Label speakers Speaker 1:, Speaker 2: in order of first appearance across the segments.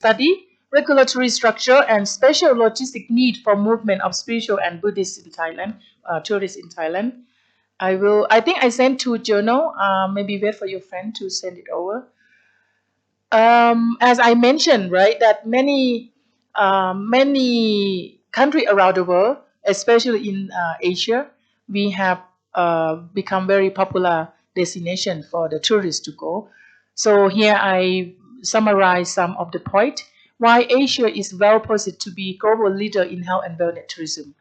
Speaker 1: study, regulatory structure, and special logistic need for movement of spiritual and Buddhists in Thailand, tourists in Thailand. I think I sent to journal. Maybe wait for your friend to send it over. As I mentioned, right, that many countries around the world, especially in Asia, we have become very popular destination for the tourists to go. So here I summarize some of the point why Asia is well positioned to be global leader in health and wellness tourism.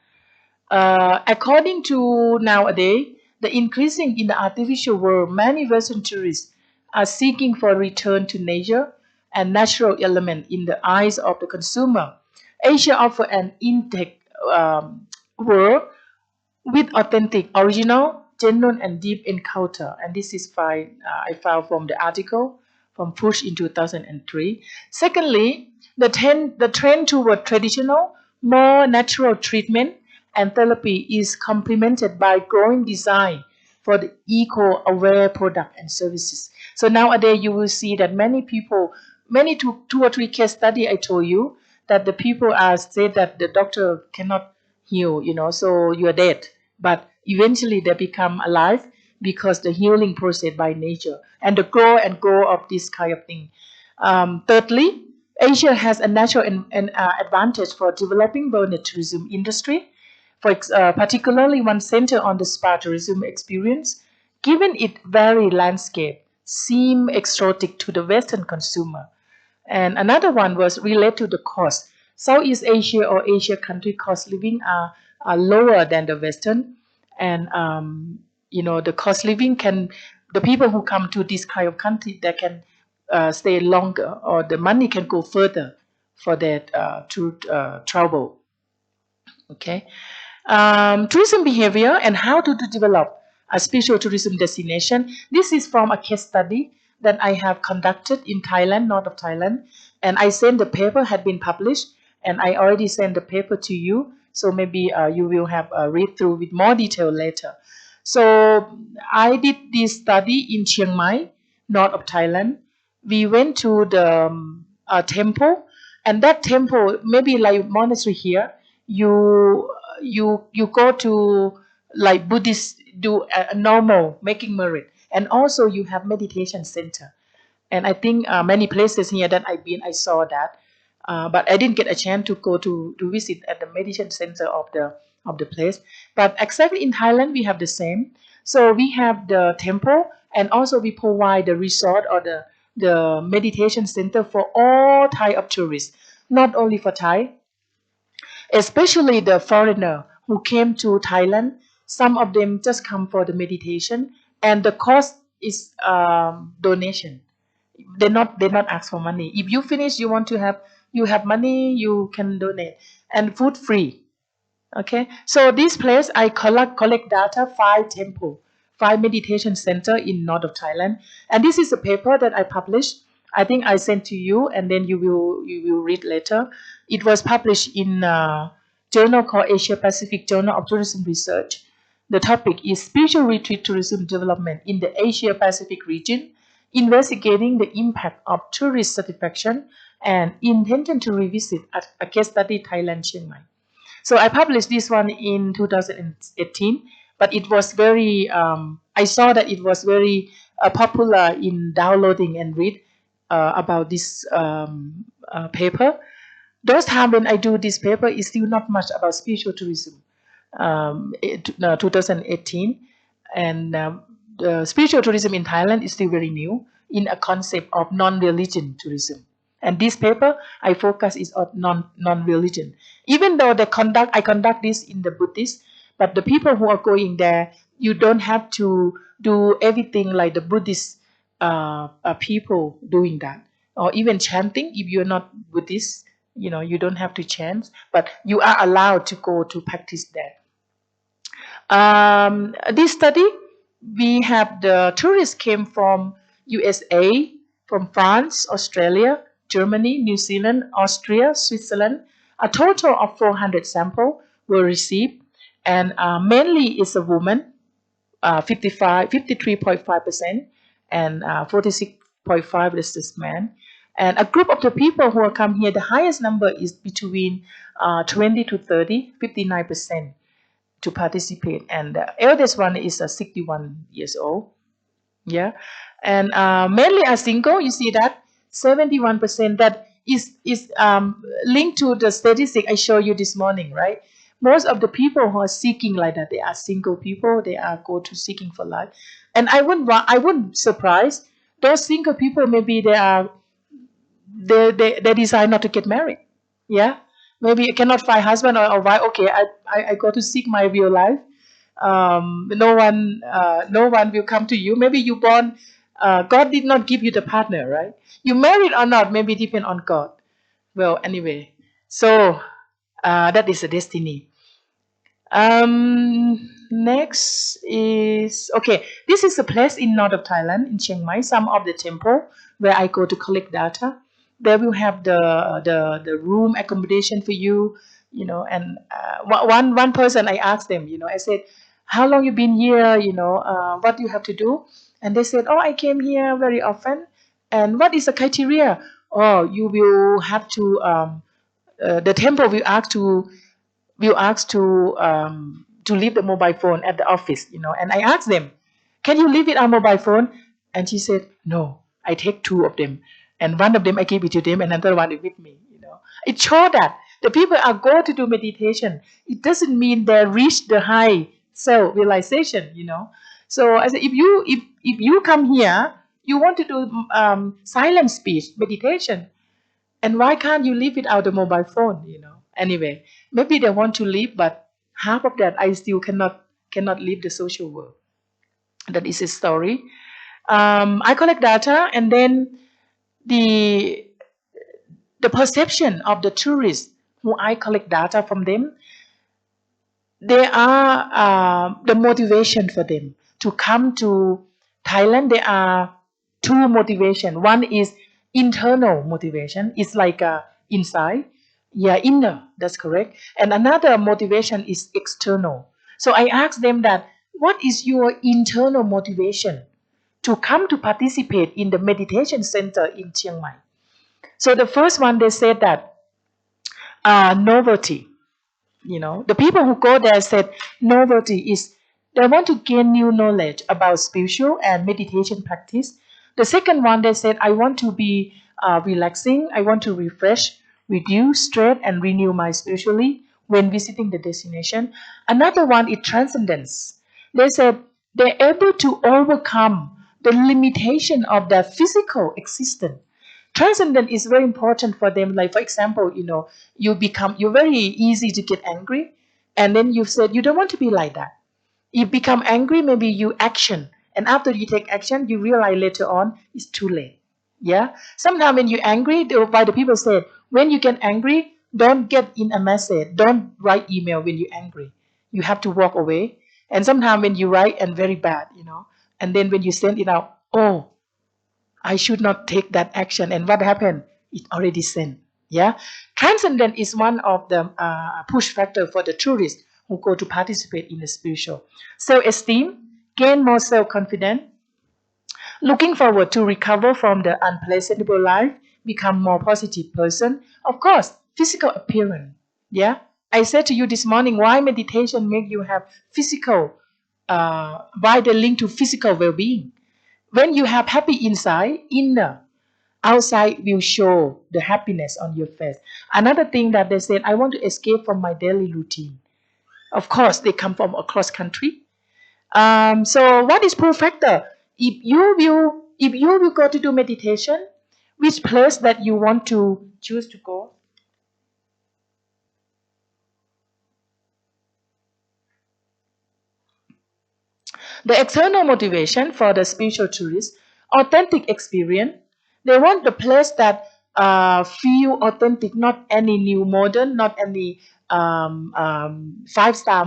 Speaker 1: According to nowadays, the increasing in the artificial world, many Western tourists are seeking for return to nature and natural element in the eyes of the consumer. Asia offers an intake world with authentic, original, genuine, and deep encounter. And this is I found from the article from Push in 2003. Secondly, the trend toward traditional, more natural treatment and therapy is complemented by growing design for the eco-aware product and services. So nowadays you will see that many people, two or three case study I told you, that the people are said that the doctor cannot heal, so you are dead. But eventually they become alive because the healing process by nature and the grow and grow of this kind of thing. Thirdly, Asia has a natural advantage for developing wellness tourism industry. Particularly one center on the spa tourism experience, given its varied landscape, seem exotic to the Western consumer. And another one was related to the cost. Southeast Asia or Asia country cost living are lower than the Western, and the cost living the people who come to this kind of country, they can stay longer, or the money can go further for that to travel. Okay. Tourism behavior and how to develop a spiritual tourism destination. This is from a case study that I have conducted in Thailand, north of Thailand, and I sent the paper had been published, and I already sent the paper to you. So maybe you will have a read through with more detail later. So I did this study in Chiang Mai, north of Thailand. We went to the temple, and that temple, maybe like monastery here, you go to like Buddhist do a normal making merit, and also you have meditation center. And I think many places here that I've been, I saw that, but I didn't get a chance to go to visit at the meditation center of the place. But exactly in Thailand we have the same. So we have the temple, and also we provide the resort or the meditation center for all type of tourists, not only for Thai, especially the foreigner who came to Thailand. Some of them just come for the meditation, and the cost is donation. They not ask for money. If you finish, you have money, you can donate, and food free. Okay, so this place I collect data, 5 temple, 5 meditation center in north of Thailand, and this is a paper that I published. I think I sent to you, and then you will read later. It was published in a journal called Asia Pacific Journal of Tourism Research. The topic is Spiritual Retreat Tourism Development in the Asia Pacific region, investigating the impact of tourist satisfaction and intention to revisit a case study Thailand, Chiang Mai. So I published this one in 2018, but it was very, I saw that it was very popular in downloading and read about this paper. Those time when I do this paper is still not much about spiritual tourism, 2018. And the spiritual tourism in Thailand is still very new in a concept of non-religion tourism. And this paper, I focus is on non-religion. Even though I conduct this in the Buddhist, but the people who are going there, you don't have to do everything like the Buddhist people doing that, or even chanting. If you're not Buddhist, you don't have to chant, but you are allowed to go to practice there. This study, we have the tourists came from USA, from France, Australia, Germany, New Zealand, Austria, Switzerland. A total of 400 samples were received, and mainly it's a woman, 53.5%, and 46.5% is this man. And a group of the people who are come here, the highest number is between 20 to 30, 59% to participate. And the eldest one is 61 years old. Yeah. And mainly are single. You see that 71% that is linked to the statistic I showed you this morning, right? Most of the people who are seeking like that, they are single people. They are go to seeking for life, and I wouldn't surprise those single people. Maybe they decide not to get married. Yeah, maybe you cannot find husband or wife. Okay, I go to seek my real life. No one will come to you. Maybe you born, God did not give you the partner, right? You married or not, maybe depend on God. Well, anyway, so that is a destiny. Next is okay. This is a place in north of Thailand, in Chiang Mai. Some of the temple where I go to collect data. They will have the room accommodation for you, And one person I asked them, I said, "How long you been here? What do you have to do?" And they said, "Oh, I came here very often." And what is the criteria? Oh, you will have to. The temple will ask to leave the mobile phone at the office, And I asked them, "Can you leave it on mobile phone?" And she said, "No, I take two of them, and one of them I give it to them, and another one is with me." It showed that the people are go to do meditation. It doesn't mean they reach the high self realization. So I said, if you come here, you want to do silent speech meditation, and why can't you leave without the mobile phone? Anyway, maybe they want to leave, but half of that I still cannot leave the social world. That is a story. I collect data, and then the the perception of the tourists who I collect data from them, they are the motivation for them to come to Thailand. There are two motivation. One is internal motivation. It's like inside, yeah, inner. That's correct. And another motivation is external. So I asked them that, what is your internal motivation to come to participate in the meditation center in Chiang Mai? So the first one, they said that novelty. The people who go there said novelty is they want to gain new knowledge about spiritual and meditation practice. The second one, they said, I want to be relaxing, I want to refresh, reduce stress, and renew my spiritually when visiting the destination. Another one is transcendence. They said they're able to overcome the limitation of their physical existence. Transcendence is very important for them. Like, for example, you're very easy to get angry, and then you said you don't want to be like that. You become angry, maybe you action, and after you take action, you realize later on it's too late. Yeah. Sometimes when you're angry, why the people said, when you get angry, don't get in a message, don't write email when you're angry. You have to walk away. And sometimes when you write and very bad, and then when you send it out, oh, I should not take that action. And what happened? It already sent. Yeah. Transcendence is one of the push factor for the tourists who go to participate in the spiritual. Self-esteem, gain more self-confidence, looking forward to recover from the unpleasantable life, become more positive person. Of course, physical appearance. Yeah. I said to you this morning, why meditation make you have physical, why they link to physical well-being. When you have happy inside, inner, outside will show the happiness on your face. Another thing that they said, I want to escape from my daily routine. Of course, they come from across country. So what is pull factor? If you will go to do meditation, which place that you want to choose to go? The external motivation for the spiritual tourist, authentic experience. They want the place that feel authentic, not any new modern, not any five-star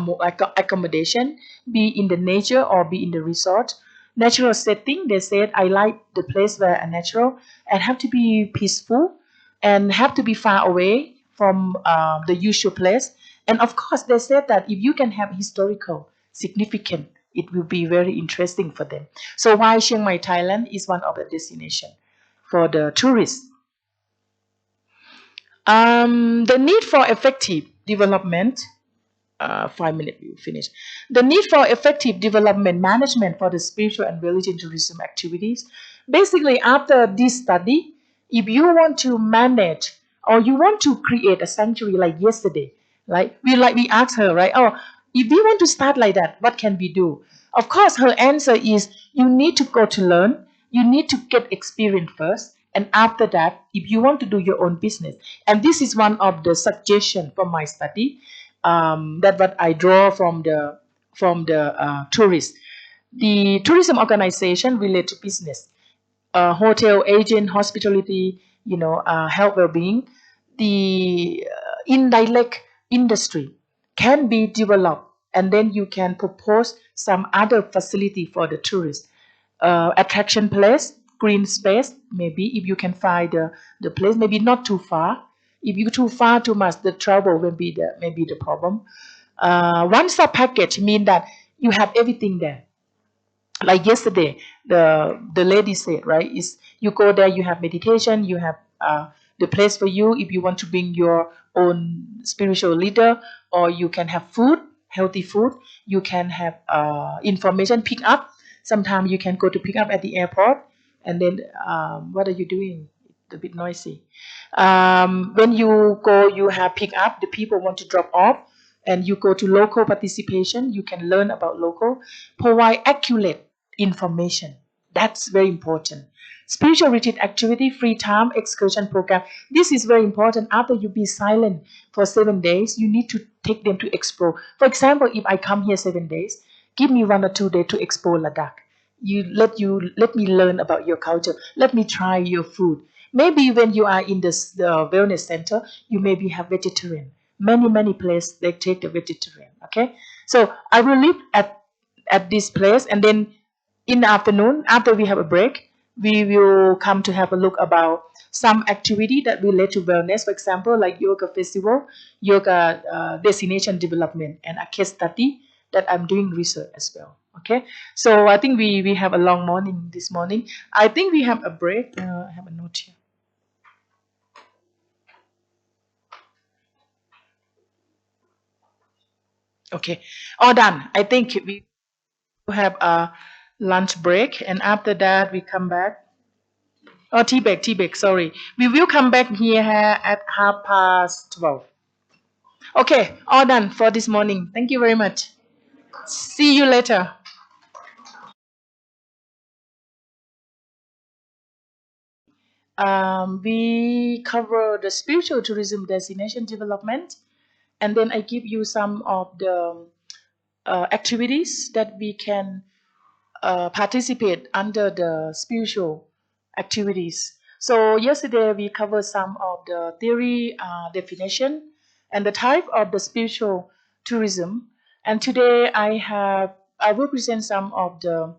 Speaker 1: accommodation, be in the nature or be in the resort. Natural setting, they said, I like the place where are natural and have to be peaceful and have to be far away from the usual place. And of course, they said that if you can have historical significance, it will be very interesting for them. So why Chiang Mai, Thailand is one of the destination for the tourists. The need for effective development, 5 minutes we will finish. The need for effective development management for the spiritual and religion tourism activities. Basically, after this study, if you want to manage or you want to create a sanctuary like yesterday, we asked her, right? Oh, if we want to start like that, what can we do? Of course, her answer is you need to go to learn, you need to get experience first, and after that, if you want to do your own business, and this is one of the suggestions from my study, that what I draw from the tourists. The tourism organization relate to business, hotel agent, hospitality, health well-being. The indirect industry can be developed, and then you can propose some other facility for the tourists. Attraction place, green space, maybe if you can find the place, maybe not too far. If you too far too much, the travel will be the problem. One stop package mean that you have everything there. Like yesterday, the lady said, right, is you go there, you have meditation, you have the place for you if you want to bring your own spiritual leader, or you can have food, healthy food, you can have information pick up. Sometimes you can go to pick up at the airport, and then what are you doing? It's a bit noisy. When you go, you have pick up, the people want to drop off, and you go to local participation, you can learn about local, provide accurate information. That's very important. Spiritual retreat activity, free time, excursion program. This is very important. After you be silent for 7 days, you need to take them to explore. For example, if I come here 7 days, give me 1 or 2 days to explore Ladakh. Let me learn about your culture. Let me try your food. Maybe when you are in the wellness center, you maybe have vegetarian. Many places they take the vegetarian. Okay, so I will live at this place, and then in the afternoon, after we have a break, we will come to have a look about some activity that relate to wellness. For example, like yoga festival, yoga destination development, and a case study that I'm doing research as well. Okay, so I think we have a long morning this morning. I think we have a break. I have a note here. Okay, all done. I think we have a lunch break, and after that we come back. Oh, tea break, sorry. We will come back here at 12:30. Okay, all done for this morning. Thank you very much. See you later. We cover the spiritual tourism destination development, and then I give you some of the activities that we can participate under the spiritual activities. So yesterday we covered some of the theory, definition, and the type of the spiritual tourism. And today I will present some of the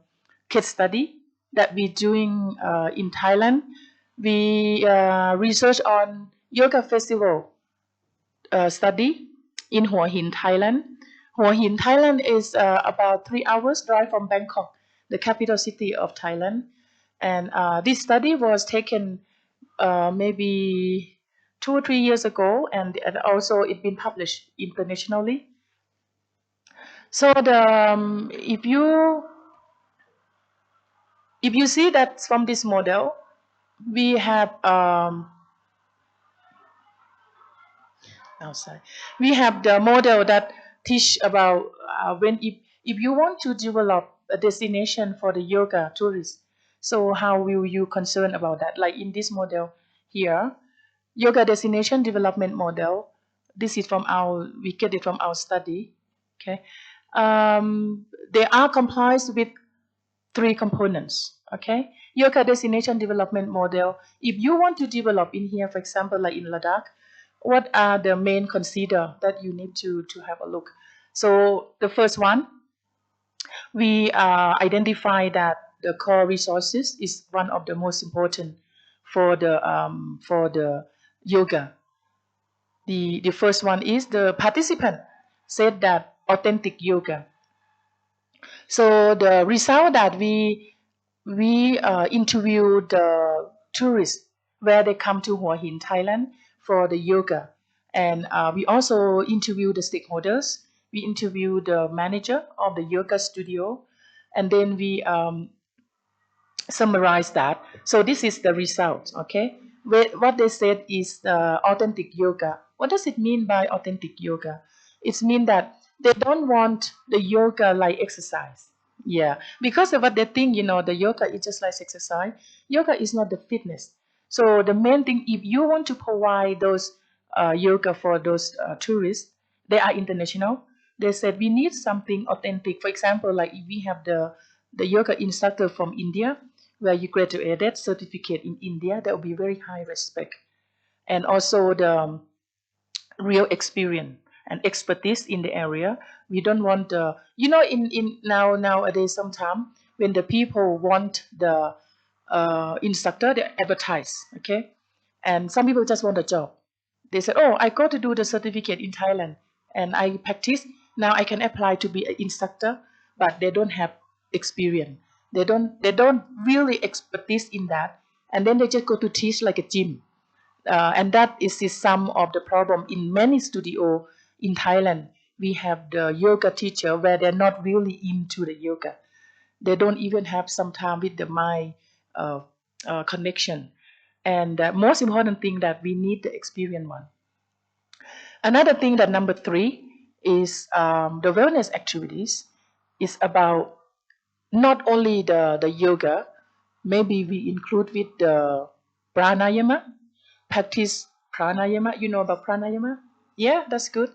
Speaker 1: case study that we're doing in Thailand. We research on yoga festival study in Hua Hin, Thailand. Hua Hin, Thailand is about 3 hours drive from Bangkok, the capital city of Thailand. And this study was taken maybe 2 or 3 years ago, and also it's been published internationally. So if you see that from this model, we have outside. We have the model that teach about when if you want to develop a destination for the yoga tourists, so how will you concern about that? Like in this model here, yoga destination development model. This is from we get it from our study. Okay, they are complies with three components. Okay, yoga destination development model. If you want to develop in here, for example, like in Ladakh, what are the main consider that you need to have a look? So the first one, we identify that the core resources is one of the most important for the yoga. The first one is the participant said that authentic yoga. So the result that we interview the tourists where they come to Hua Hin, Thailand for the yoga. And we also interview the stakeholders. We interview the manager of the yoga studio, and then we summarize that. So this is the result, okay? What they said is authentic yoga. What does it mean by authentic yoga? It means that they don't want the yoga like exercise. Yeah, because of what they think, the yoga is just like exercise. Yoga is not the fitness. So the main thing, if you want to provide those yoga for those tourists, they are international. They said we need something authentic. For example, like if we have the yoga instructor from India, where you graduated certificate in India, that will be very high respect. And also the real experience and expertise in the area. We don't want the, in nowadays sometimes when the people want the instructor, they advertise, okay? And some people just want a job. They say, oh, I got to do the certificate in Thailand and I practice. Now I can apply to be an instructor, but they don't have experience. They don't really expertise in that. And then they just go to teach like a gym. And that is some of the problem in many studio in Thailand. We have the yoga teacher where they're not really into the yoga. They don't even have some time with the mind connection. And most important thing that we need the experienced one. Another thing that number 3 is the wellness activities is about not only the yoga, maybe we include with the pranayama, practice pranayama. You know about pranayama? Yeah, that's good.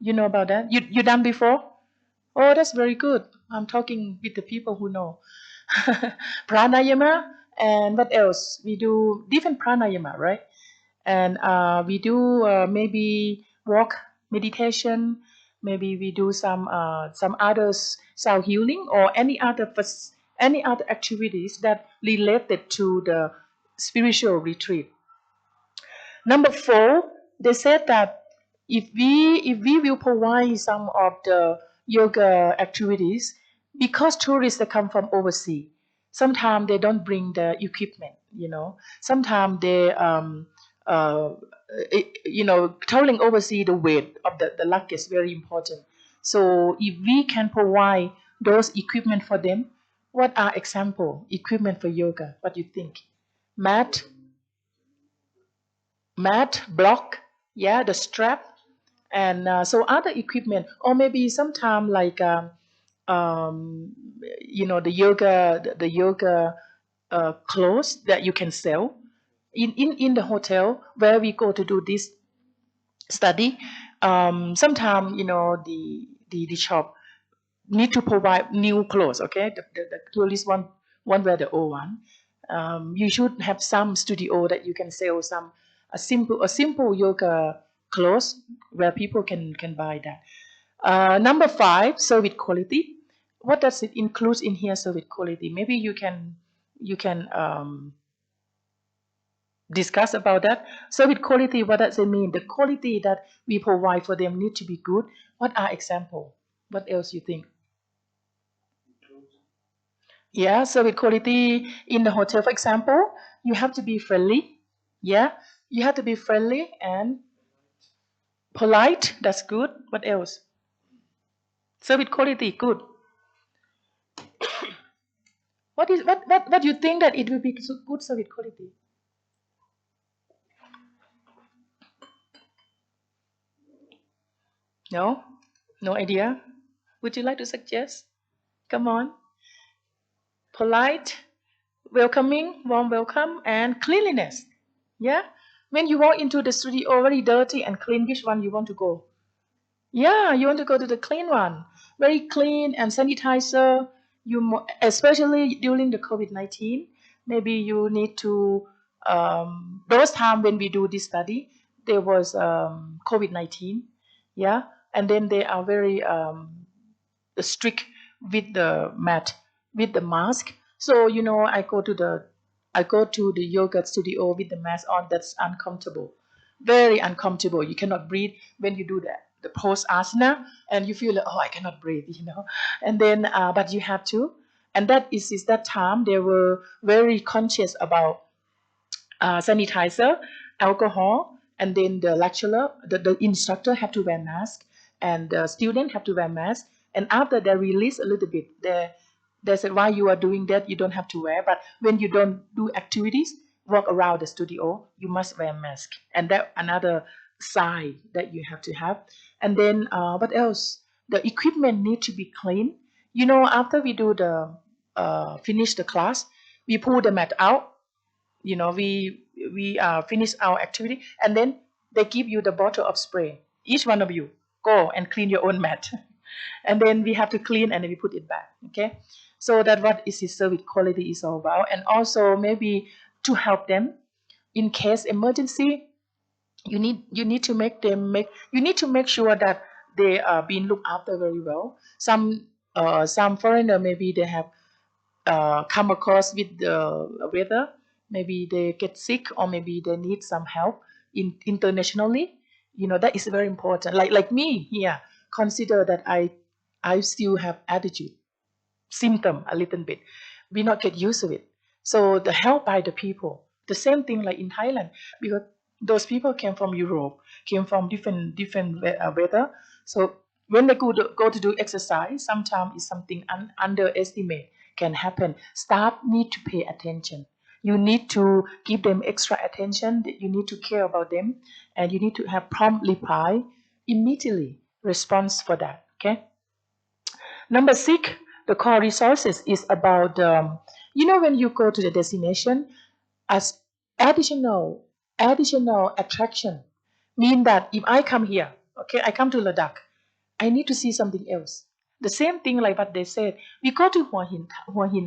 Speaker 1: You know about that? You done before? Oh, that's very good. I'm talking with the people who know. Pranayama, and what else? We do different pranayama, right? And we do maybe walk meditation. Maybe we do some others sound healing or any other activities that related to the spiritual retreat. Number 4, they said that if we will provide some of the yoga activities, because tourists that come from overseas, sometimes they don't bring the equipment. Sometimes they traveling overseas, the weight of the luggage is very important. So if we can provide those equipment for them, what are example equipment for yoga? What do you think? Mat, block, yeah, the strap, and so other equipment, or maybe sometime like the yoga clothes that you can sell in the hotel where we go to do this study. Sometimes the shop need to provide new clothes. Okay, the tourists want wear the old one. You should have some studio that you can sell some a simple yoga clothes where people can buy that. Number 5, service quality. What does it include in here? Service quality. Maybe you can discuss about that. Service quality. What does it mean? The quality that we provide for them need to be good. What are example? What else you think? Yeah, service quality in the hotel, for example, you have to be friendly. Yeah, you have to be friendly and polite. That's good. What else? Service quality, good. What do you think that it will be good service quality? No, no idea. Would you like to suggest? Come on. Polite, welcoming, warm welcome, and cleanliness. Yeah. When you walk into the studio very dirty and clean, which one you want to go? Yeah, you want to go to the clean one. Very clean and sanitizer. Especially during the COVID-19, maybe you need to. Those time when we do this study, there was COVID-19. Yeah, and then they are very strict with the mat, with the mask. So I go to the yoga studio with the mask on. That's uncomfortable, very uncomfortable. You cannot breathe when you do that. The pose asana, and you feel like, oh, I cannot breathe. And then, but you have to. And that is that time they were very conscious about sanitizer, alcohol, and then the lecturer, the instructor have to wear mask, and the student have to wear mask. And after they release a little bit, they said, why you are doing that, you don't have to wear. But when you don't do activities, walk around the studio, you must wear mask. And that another side that you have to have. And then what else? The equipment need to be clean. You know, after we do the finish the class, we pull the mat out. You know, we finish our activity, and then they give you the bottle of spray. Each one of you go and clean your own mat. And then we have to clean and then we put it back. Okay, so that what is this service quality is all about. And also maybe to help them in case emergency, you need to make sure that they are being looked after very well. Some foreigner, maybe they have come across with the weather, maybe they get sick, or maybe they need some help internationally. You know, that is very important. Like me here, consider that I still have attitude symptom a little bit. We not get used to it. So the help by the people, the same thing like in Thailand, because those people came from Europe, came from different weather. So when they go to do exercise, sometimes it's something underestimate can happen. Staff need to pay attention. You need to give them extra attention. You need to care about them, and you need to have prompt reply immediately response for that. Okay. Number six, the core resources is about, when you go to the destination, as additional attraction, mean that if I come here, okay, I come to Ladakh, I need to see something else. The same thing like what they said. We go to Hua Hin,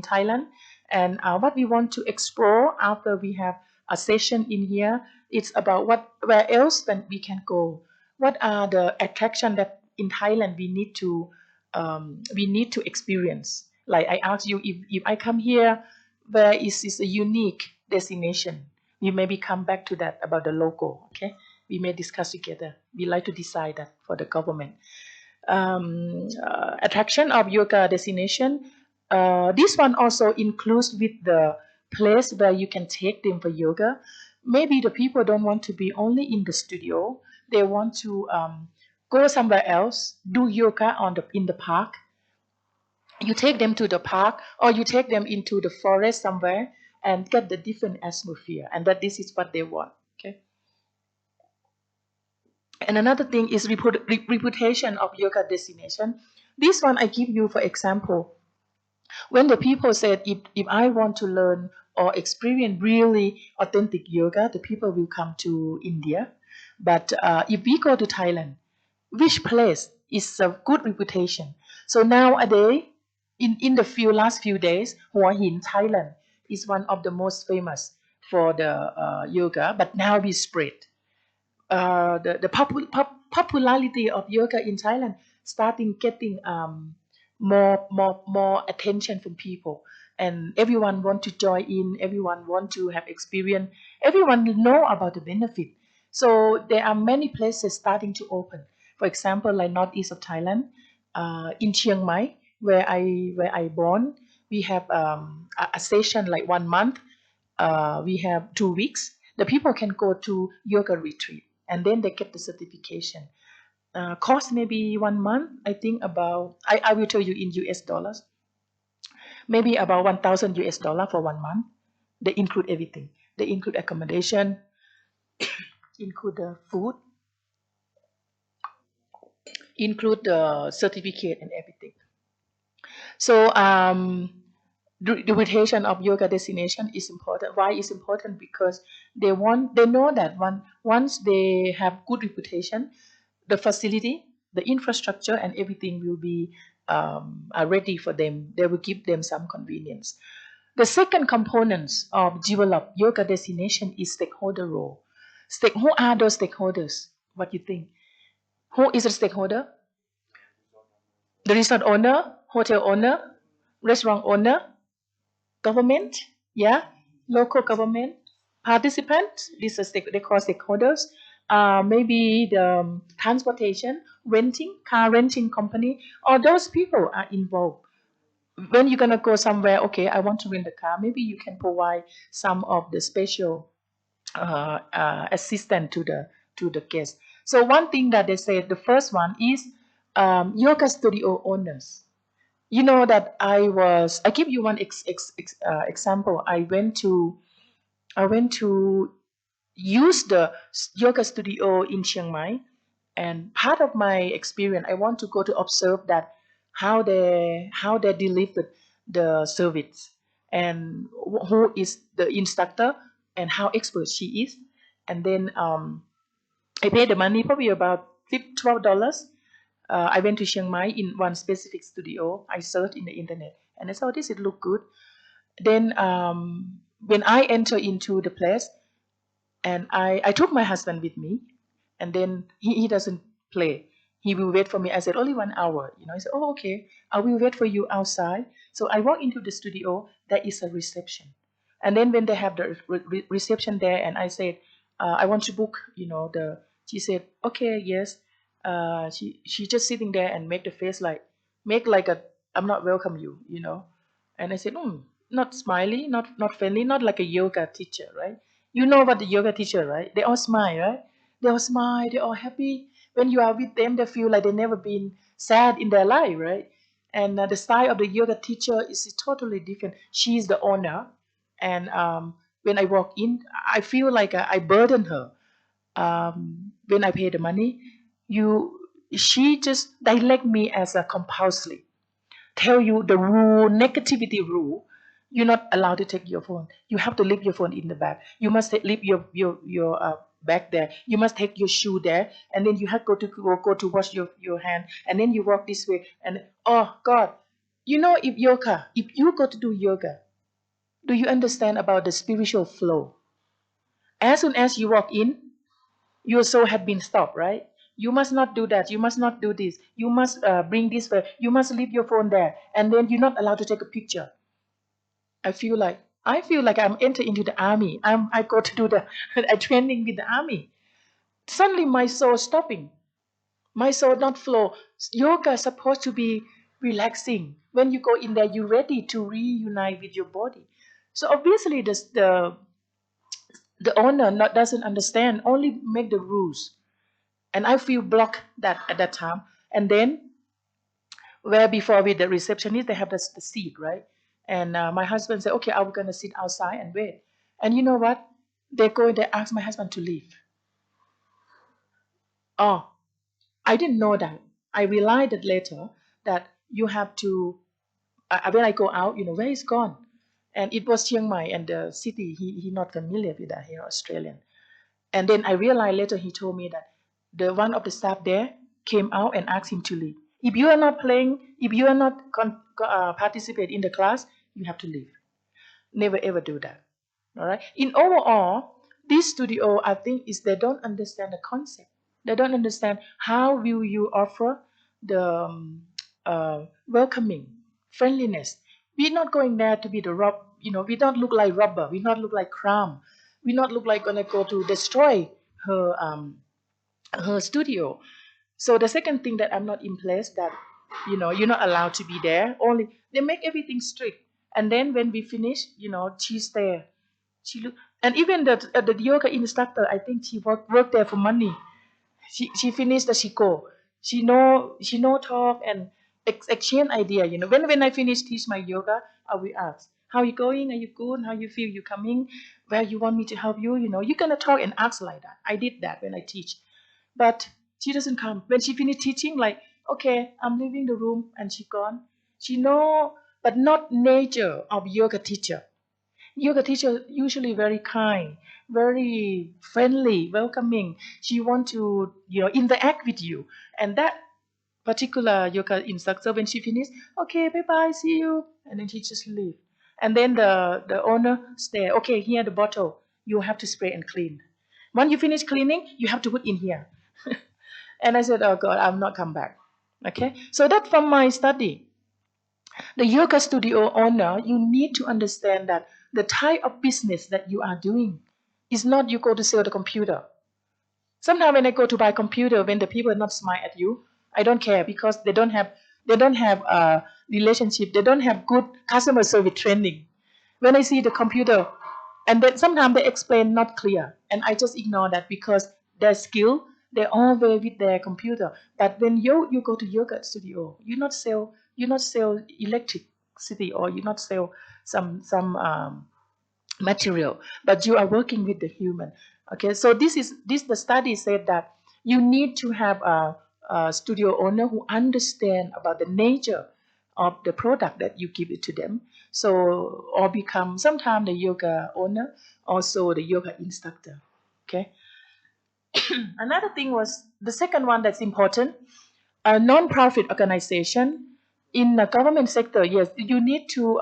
Speaker 1: Thailand, and what we want to explore after we have a session in here, it's about where else then we can go. What are the attraction that in Thailand we need to experience? Like I asked you, if I come here, where is a unique destination? We maybe come back to that about the logo. Okay, we may discuss together. We like to decide that for the government. Attraction of yoga destination. This one also includes with the place where you can take them for yoga. Maybe the people don't want to be only in the studio. They want to go somewhere else, do yoga in the park. You take them to the park, or you take them into the forest somewhere and get the different atmosphere, and that this is what they want. Okay. And another thing is reputation of yoga destination. This one I give you for example. When the people said, if I want to learn or experience really authentic yoga, the people will come to India. But if we go to Thailand, which place is a good reputation? So nowadays, in the last few days, Hua Hin, Thailand is one of the most famous for the yoga, but now we spread. The popularity of yoga in Thailand starting getting more attention from people, and everyone want to join in. Everyone want to have experience. Everyone know about the benefit. So there are many places starting to open. For example, like northeast of Thailand, in Chiang Mai, where I born, we have a session like 1 month. We have 2 weeks. The people can go to yoga retreat, and then they get the certification. Cost maybe 1 month. I think about I will tell you in US dollars. Maybe about 1,000 US dollar for 1 month. They include everything. They include accommodation, include the food, include the certificate and everything. So the reputation of yoga destination is important. Why is important? Because they know that once they have good reputation, the facility, the infrastructure, and everything will be are ready for them. They will give them some convenience. The second components of develop yoga destination is stakeholder role. Who are those stakeholders? What do you think? Who is a stakeholder? The resort owner, hotel owner, restaurant owner, government, yeah, local government, participants, these are they call stakeholders. Maybe the transportation, car renting company, or those people are involved. When you're gonna go somewhere, okay, I want to rent a car. Maybe you can provide some of the special assistance to the to the guests. So one thing that they said, the first one is yoga studio owners. You know that I give you one example. I went to use the yoga studio in Chiang Mai, and part of my experience, I want to go to observe that how they deliver the service, and who is the instructor and how expert she is. And then I paid the money, probably about $12. I went to Chiang Mai in one specific studio. I searched in the internet and I saw this, it looked good. Then when I enter into the place, and I took my husband with me, and then he doesn't play. He will wait for me. I said, only 1 hour. He said, oh, okay, I will wait for you outside. So I walk into the studio, there is a reception. And then when they have the reception there, and I said, I want to book, she said, okay, yes. She just sitting there and make the face make like a, I'm not welcome you. And I said, not smiley, not friendly, not like a yoga teacher, right? You know what the yoga teacher, right? They all smile, right? They all smile, they're all happy. When you are with them, they feel like they've never been sad in their life, right? And the style of the yoga teacher is totally different. She's the owner. And when I walk in, I feel like I burden her. When I pay the money, she just direct me as a compulsory, tell you the rule, negativity rule. You're not allowed to take your phone. You have to leave your phone in the bag. You must leave your bag there. You must take your shoe there, and then you have go to wash your hand, and then you walk this way. And oh God, if you go to do yoga, do you understand about the spiritual flow? As soon as you walk in, your soul had been stopped, right? You must not do that. You must not do this. You must bring this way. You must leave your phone there, and then you're not allowed to take a picture. I feel like I'm entering into the army. I go to do the a training with the army. Suddenly my soul stopping. My soul not flow. Yoga is supposed to be relaxing. When you go in there, you're ready to reunite with your body. So obviously, the owner doesn't understand. Only make the rules, and I feel blocked that at that time. And then where before with the receptionist, they have the seat, right? And my husband said, okay, I'm gonna sit outside and wait. And you know what? They ask my husband to leave. Oh, I didn't know that. I realized that later, that you have to. When I go out, where is gone? And it was Chiang Mai and the city. He not familiar with that here, Australian. And then I realized later he told me that the one of the staff there came out and asked him to leave. If you are not playing, if you are not participate in the class, you have to leave. Never ever do that. All right. In overall, this studio, I think, is they don't understand the concept. They don't understand how will you offer the welcoming, friendliness. We're not going there to be the rob. We don't look like rubber. We not look like crime. We not look like gonna go to destroy her her studio. So the second thing that I'm not impressed, that you're not allowed to be there. Only they make everything strict. And then when we finish, she's there. She look, and even the yoga instructor, I think she worked there for money. She finished the she go. She know talk and exchange idea. When I finish teach my yoga, I will ask, how you going? Are you good? How you feel? You coming? Where you want me to help you? You're gonna talk and ask like that. I did that when I teach. But she doesn't come. When she finished teaching, like, okay, I'm leaving the room, and she gone. She know, but not nature of yoga teacher. Yoga teacher usually very kind, very friendly, welcoming. She want to, interact with you. And that particular yoga instructor, when she finished, okay, bye bye, see you, and then she just leave. And then the owner stay. Okay, here the bottle. You have to spray and clean. Once you finish cleaning, you have to put in here. And I said, oh God, I'm not come back. Okay, so that from my study. The yoga studio owner, you need to understand that the type of business that you are doing is not you go to sell the computer. Sometimes when I go to buy computer, when the people not smile at you, I don't care, because they don't have a relationship. They don't have good customer service training. When I see the computer, and then sometimes they explain not clear, and I just ignore that, because their skill, they're always with their computer. But when you go to yoga studio, you not sell electricity, or you not sell some material, but you are working with the human. Okay, so this the study said that you need to have a studio owner who understand about the nature of the product that you give it to them. So, or become sometime the yoga owner, also the yoga instructor. Okay. Another thing was the second one that's important, a non-profit organization in the government sector. Yes, you need to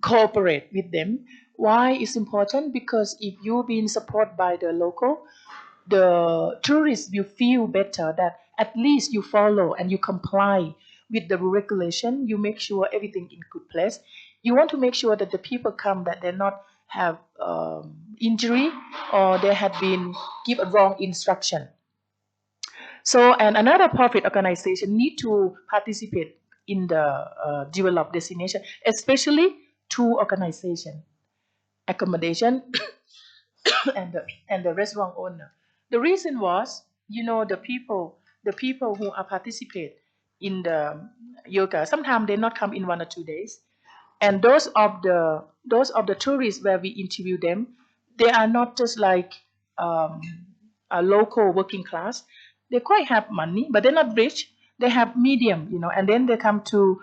Speaker 1: cooperate with them. Why is important? Because if you being supported by the local, the tourists will feel better that at least you follow and you comply with the regulation. You make sure everything in good place. You want to make sure that the people come that they not have injury, or they had been give a wrong instruction. So, and another profit organization need to participate in the develop destination, especially two organization, accommodation and the restaurant owner. The reason was, the people who are participate in the yoga, sometimes they not come in 1 or 2 days, and those of the tourists where we interview them, they are not just like um, a local working class. They quite have money, but they're not rich. They have medium, and then they come to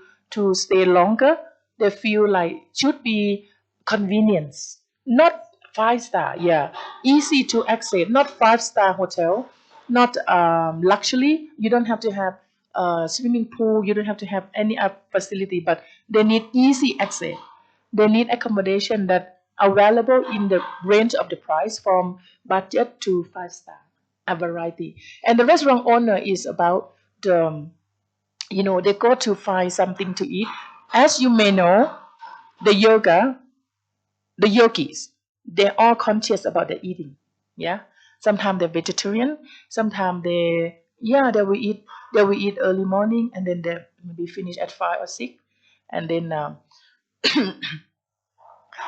Speaker 1: stay longer. They feel like should be convenience, not 5 star. Yeah, easy to access, not 5 star hotel, not luxury. You don't have to have a swimming pool. You don't have to have any other facility, but they need easy access. They need accommodation that available in the range of the price from budget to 5 star, a variety. And the restaurant owner is about they go to find something to eat. As you may know, the yoga, the yogis, they're all conscious about their eating. Yeah. Sometimes they're vegetarian. Sometimes they will eat early morning, and then they maybe finish at 5 or 6, and then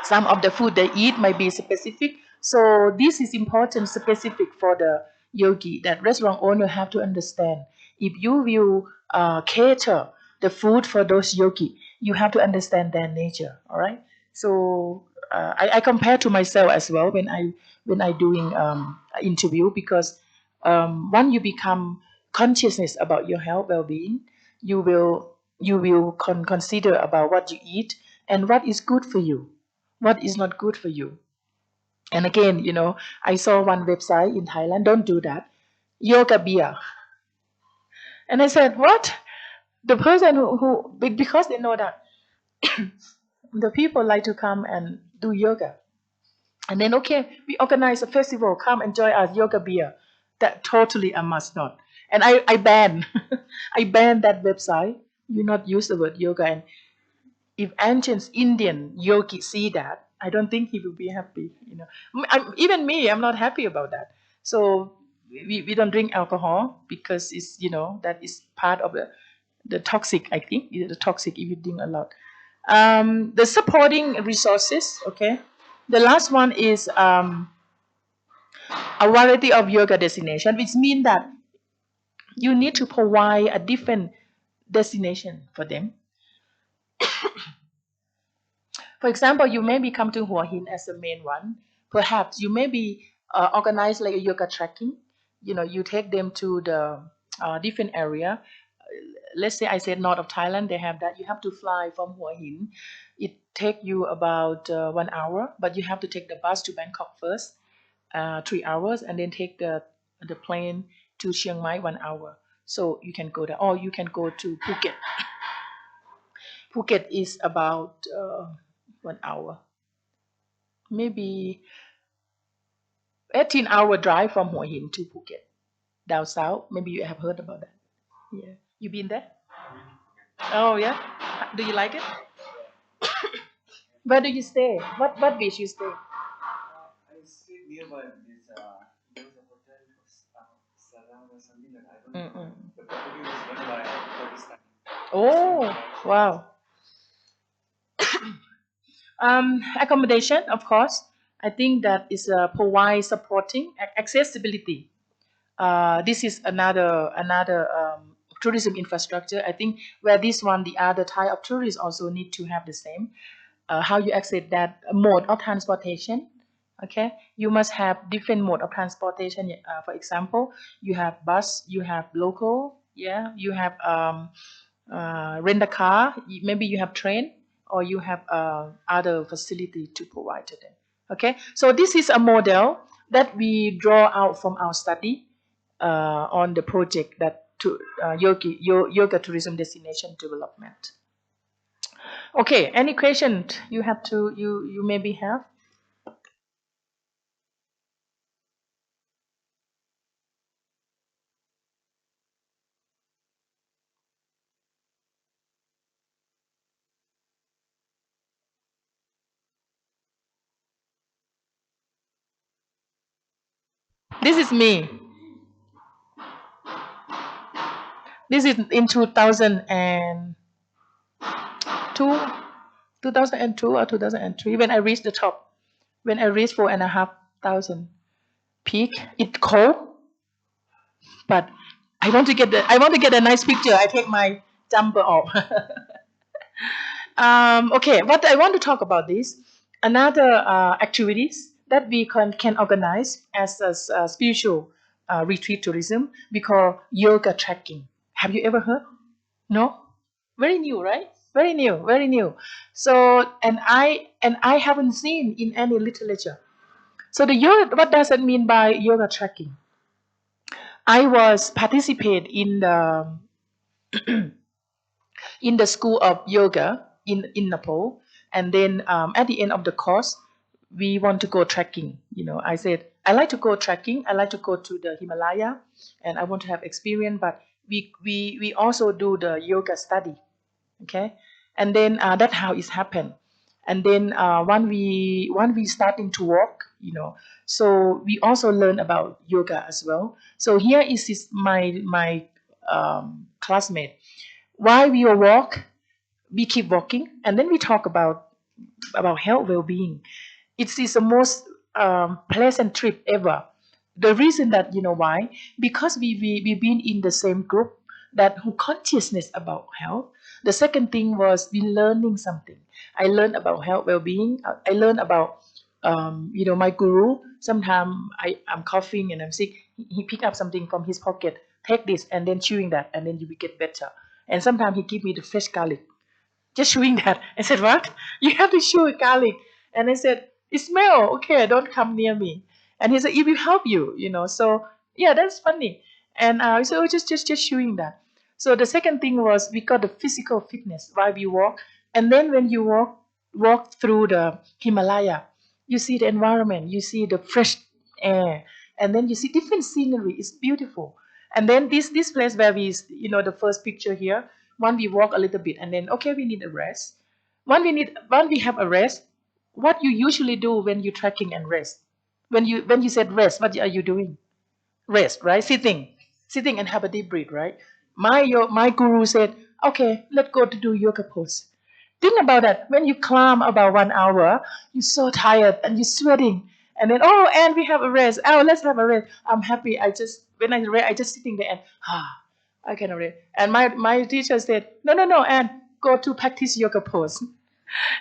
Speaker 1: some of the food they eat might be specific. So this is important, specific for the yogi, that restaurant owner have to understand. If you will cater the food for those yogi, you have to understand their nature. All right. So I compare to myself as well when I doing interview, because when you become consciousness about your health well-being, you will consider about what you eat and what is good for you, what is not good for you. And again, I saw one website in Thailand, don't do that, yoga beer. And I said, what? The person because they know that the people like to come and do yoga. And then, okay, we organize a festival, come enjoy our yoga beer. That totally a must not. And I ban, I ban that website. You not use the word yoga. And if ancient Indian yogi see that, I don't think he will be happy. Even me, I'm not happy about that. So we don't drink alcohol, because that is part of the toxic. I think the toxic if you drink a lot. The supporting resources. Okay, the last one is a variety of yoga destination, which means that you need to provide a different destination for them. For example, you maybe come to Hua Hin as the main one. Perhaps you maybe organize like a yoga trekking. You take them to the different area. Let's say I said north of Thailand, they have that. You have to fly from Hua Hin. It take you about 1 hour, but you have to take the bus to Bangkok first, 3 hours, and then take the plane to Chiang Mai 1 hour. So you can go there, or you can go to Phuket. Phuket is about 1 hour, maybe 18-hour drive from Hua Hin to Phuket, down south. Maybe you have heard about that. Yeah, you been there? Oh yeah. Do you like it? Where do you stay? What beach you stay? Mm-mm. Oh, wow. Accommodation, of course. I think that is provide supporting accessibility. This is another tourism infrastructure. I think where this one, the other type of tourists also need to have the same. How you access that mode of transportation. Okay, you must have different mode of transportation. For example, you have bus, you have local, yeah, you have rent a car, maybe you have train, or you have other facility to provide to them. Okay, so this is a model that we draw out from our study on the project that to yoga tourism destination development. Okay, any question you have to you maybe have? This is me. This is in 2002, 2002 or 2003 when I reached the top. When I reached 4,500 peak, it's cold, but I want to get a nice picture. I take my jumper off. Okay, what I want to talk about this another activities that we can organize as a spiritual retreat tourism. We call yoga trekking. Have you ever heard? No, very new, right? Very new, very new. So and I haven't seen in any literature. So the yoga, what does it mean by yoga trekking? I was participate in the school of yoga in Nepal. And then at the end of the course, we want to go trekking. I said, I like to go trekking. I like to go to the Himalaya and I want to have experience, but we also do the yoga study. Okay. And then that's how it happened. And then when we starting to walk, so we also learn about yoga as well. So here is my classmate. While we walk, we keep walking, and then we talk about health well-being. It is the most pleasant trip ever. The reason that you know why? Because we've been in the same group that who consciousness about health. The second thing was we learning something. I learned about health well-being. I learned about my guru. Sometimes I'm coughing and I'm sick. He pick up something from his pocket, take this and then chewing that, and then you will get better. And sometimes he give me the fresh garlic, just chewing that. I said, what? You have to chew garlic. And I said, it smell. Okay, don't come near me. And he said, it will help you. So yeah, that's funny. And so just chewing that. So the second thing was we got the physical fitness while we walk. And then when you walk through the Himalaya, you see the environment, you see the fresh air, and then you see different scenery. It's beautiful. And then this place where the first picture here, when we walk a little bit and then okay, we need a rest. When we have a rest, what you usually do when you're trekking and rest? When you said rest, what are you doing? Rest, right? Sitting and have a deep breath, right? My guru said, okay, let's go to do yoga pose. Think about that. When you climb about 1 hour, you're so tired and you're sweating. And then, oh, and we have a rest. Oh, let's have a rest. I'm happy. When I rest, I just sitting there and, I cannot rest. And my teacher said, no, no, no, and go to practice yoga pose.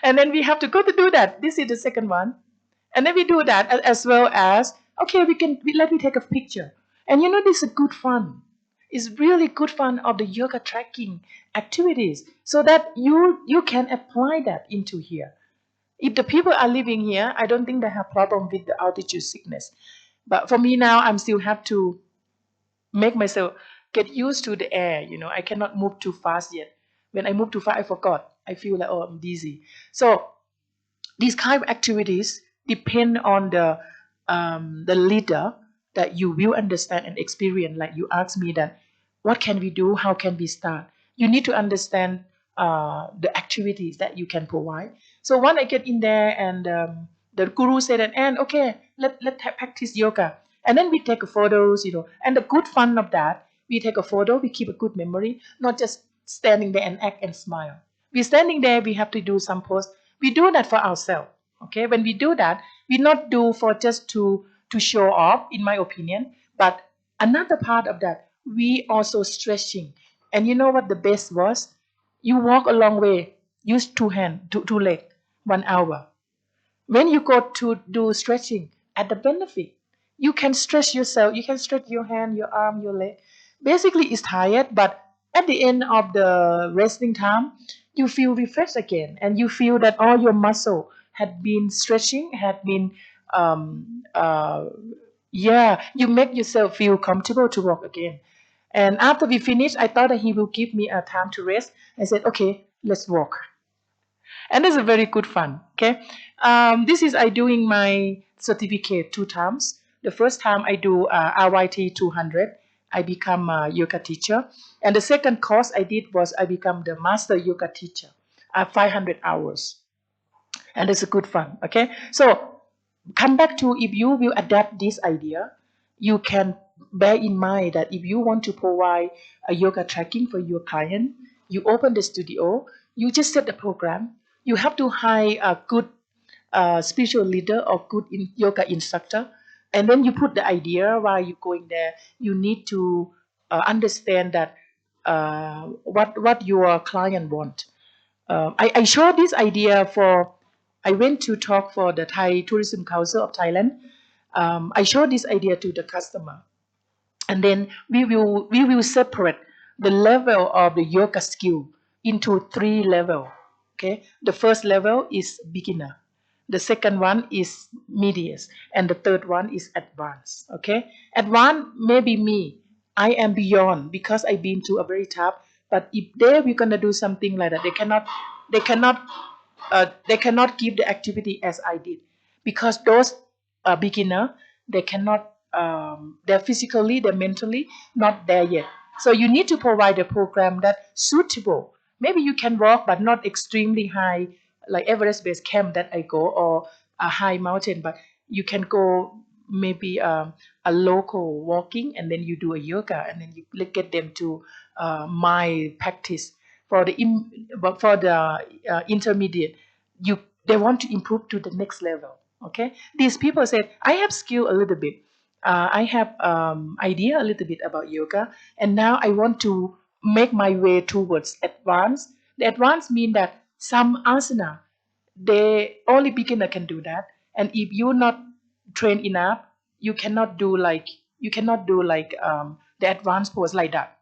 Speaker 1: And then we have to go to do that. This is the second one. And then we do that as well as, okay, let me take a picture. And this is good fun. It's really good fun of the yoga trekking activities so that you can apply that into here. If the people are living here, I don't think they have problem with the altitude sickness. But for me now, I'm still have to make myself get used to the air. I cannot move too fast yet. When I move too fast, I forgot. I feel like, oh, I'm dizzy. So these kind of activities depend on the leader that you will understand and experience. Like you asked me that, what can we do? How can we start? You need to understand the activities that you can provide. So when I get in there and the guru said, and okay, let's practice yoga. And then we take photos. And the good fun of that, we take a photo, we keep a good memory, not just standing there and act and smile. We're standing there, we have to do some pose. We do that for ourselves. Okay, when we do that, we not do for just to show off, in my opinion, but Another part of that, we also stretching. And you know what the best was? You walk a long way, use two hand, two leg, 1 hour. When you go to do stretching at the benefit, you can stretch yourself, you can stretch your hand, your arm, your leg. Basically it's tired, but at the end of the resting time, you feel refreshed again, and you feel that all your muscle had been stretching, had been um, uh, yeah, you make yourself feel comfortable to walk again. And after we finished, I thought that he will give me a time to rest. I said, okay, let's walk. And that's a very good fun. Okay, this is I doing my certificate 2 times. The first time I do RYT 200, I become a yoga teacher, and the second course I did was I become the master yoga teacher, 500 hours, and it's a good fun. Okay, so come back to, if you will adapt this idea, you can bear in mind that if you want to provide a yoga tracking for your client, you open the studio, you just set the program. You have to hire a good spiritual leader or good yoga instructor, and then you put the idea while you're going there. You need to understand that what your client want. I showed this idea for, I went to talk for the Thai Tourism Council of Thailand. I showed this idea to the customer, and then we will separate the level of the yoga skill into 3 level. Okay, the first level is beginner, the second one is medius, and the third one is advanced. Okay, advanced maybe me, I am beyond because I've been to a very tough. But if we're gonna do something like that, they cannot give the activity as I did, because those beginner, they cannot, they're physically, they're mentally not there yet. So you need to provide a program that suitable. Maybe you can walk, but not extremely high, like Everest Base Camp that I go, or a high mountain, but you can go maybe a local walking, and then you do a yoga, and then you get them to my practice for the intermediate. You They want to improve to the next level. Okay, these people said, I have skill a little bit, I have idea a little bit about yoga, and now I want to make my way towards advanced. The advanced mean that some asana, they only beginner can do that, and if you're not trained enough, you cannot do like the advanced pose like that.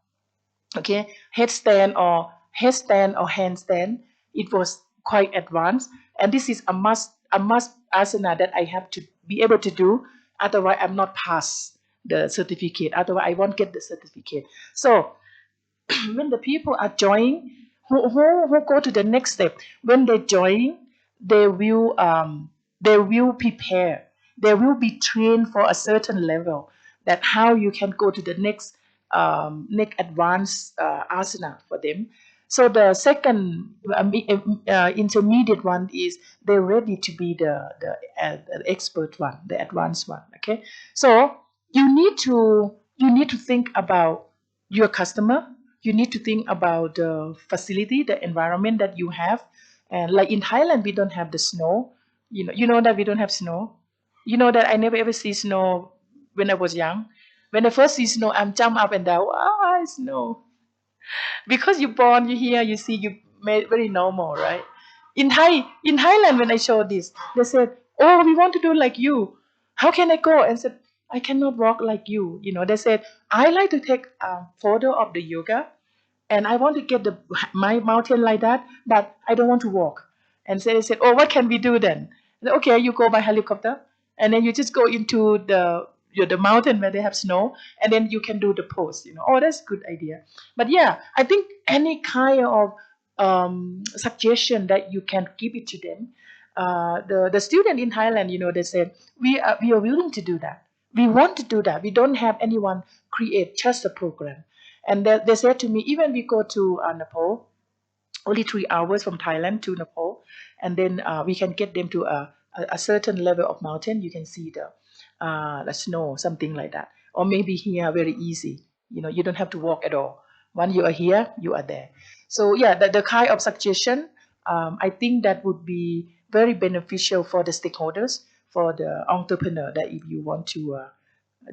Speaker 1: Okay, headstand or handstand, it was quite advanced, and this is a must asana that I have to be able to do, otherwise I'm not pass the certificate, otherwise I won't get the certificate. So when the people are joining, who go to the next step, when they join, they will prepare, they will be trained for a certain level, that how you can go to the next advanced asana for them. So the second intermediate one is they're ready to be the expert one, the advanced one. Okay, so you need to think about your customer. You need to think about the facility, the environment that you have. And like in Thailand, we don't have the snow. You know that we don't have snow. You know that I never ever see snow when I was young. When I first see snow, I'm jump up and down. Ah, snow. Because you born, you hear, you see, you made very normal, right? In Thailand, when I showed this, they said, "Oh, we want to do like you. How can I go?" And said, "I cannot walk like you." They said, "I like to take a photo of the yoga, and I want to get my mountain like that, but I don't want to walk." And so they said, "Oh, what can we do then?" I said, "Okay, you go by helicopter, and then you just go into the mountain where they have snow, and then you can do the pose." Oh, that's a good idea. But yeah, I think any kind of suggestion that you can give it to them. The student in Thailand, they said, we are willing to do that. We want to do that. We don't have anyone create just a program. And they said to me, even we go to Nepal, only 3 hours from Thailand to Nepal, and then we can get them to a certain level of mountain. You can see the snow, something like that. Or maybe here, very easy. You don't have to walk at all. Once you are here, you are there. So yeah, the kind of suggestion, I think that would be very beneficial for the stakeholders, for the entrepreneur, that if you want to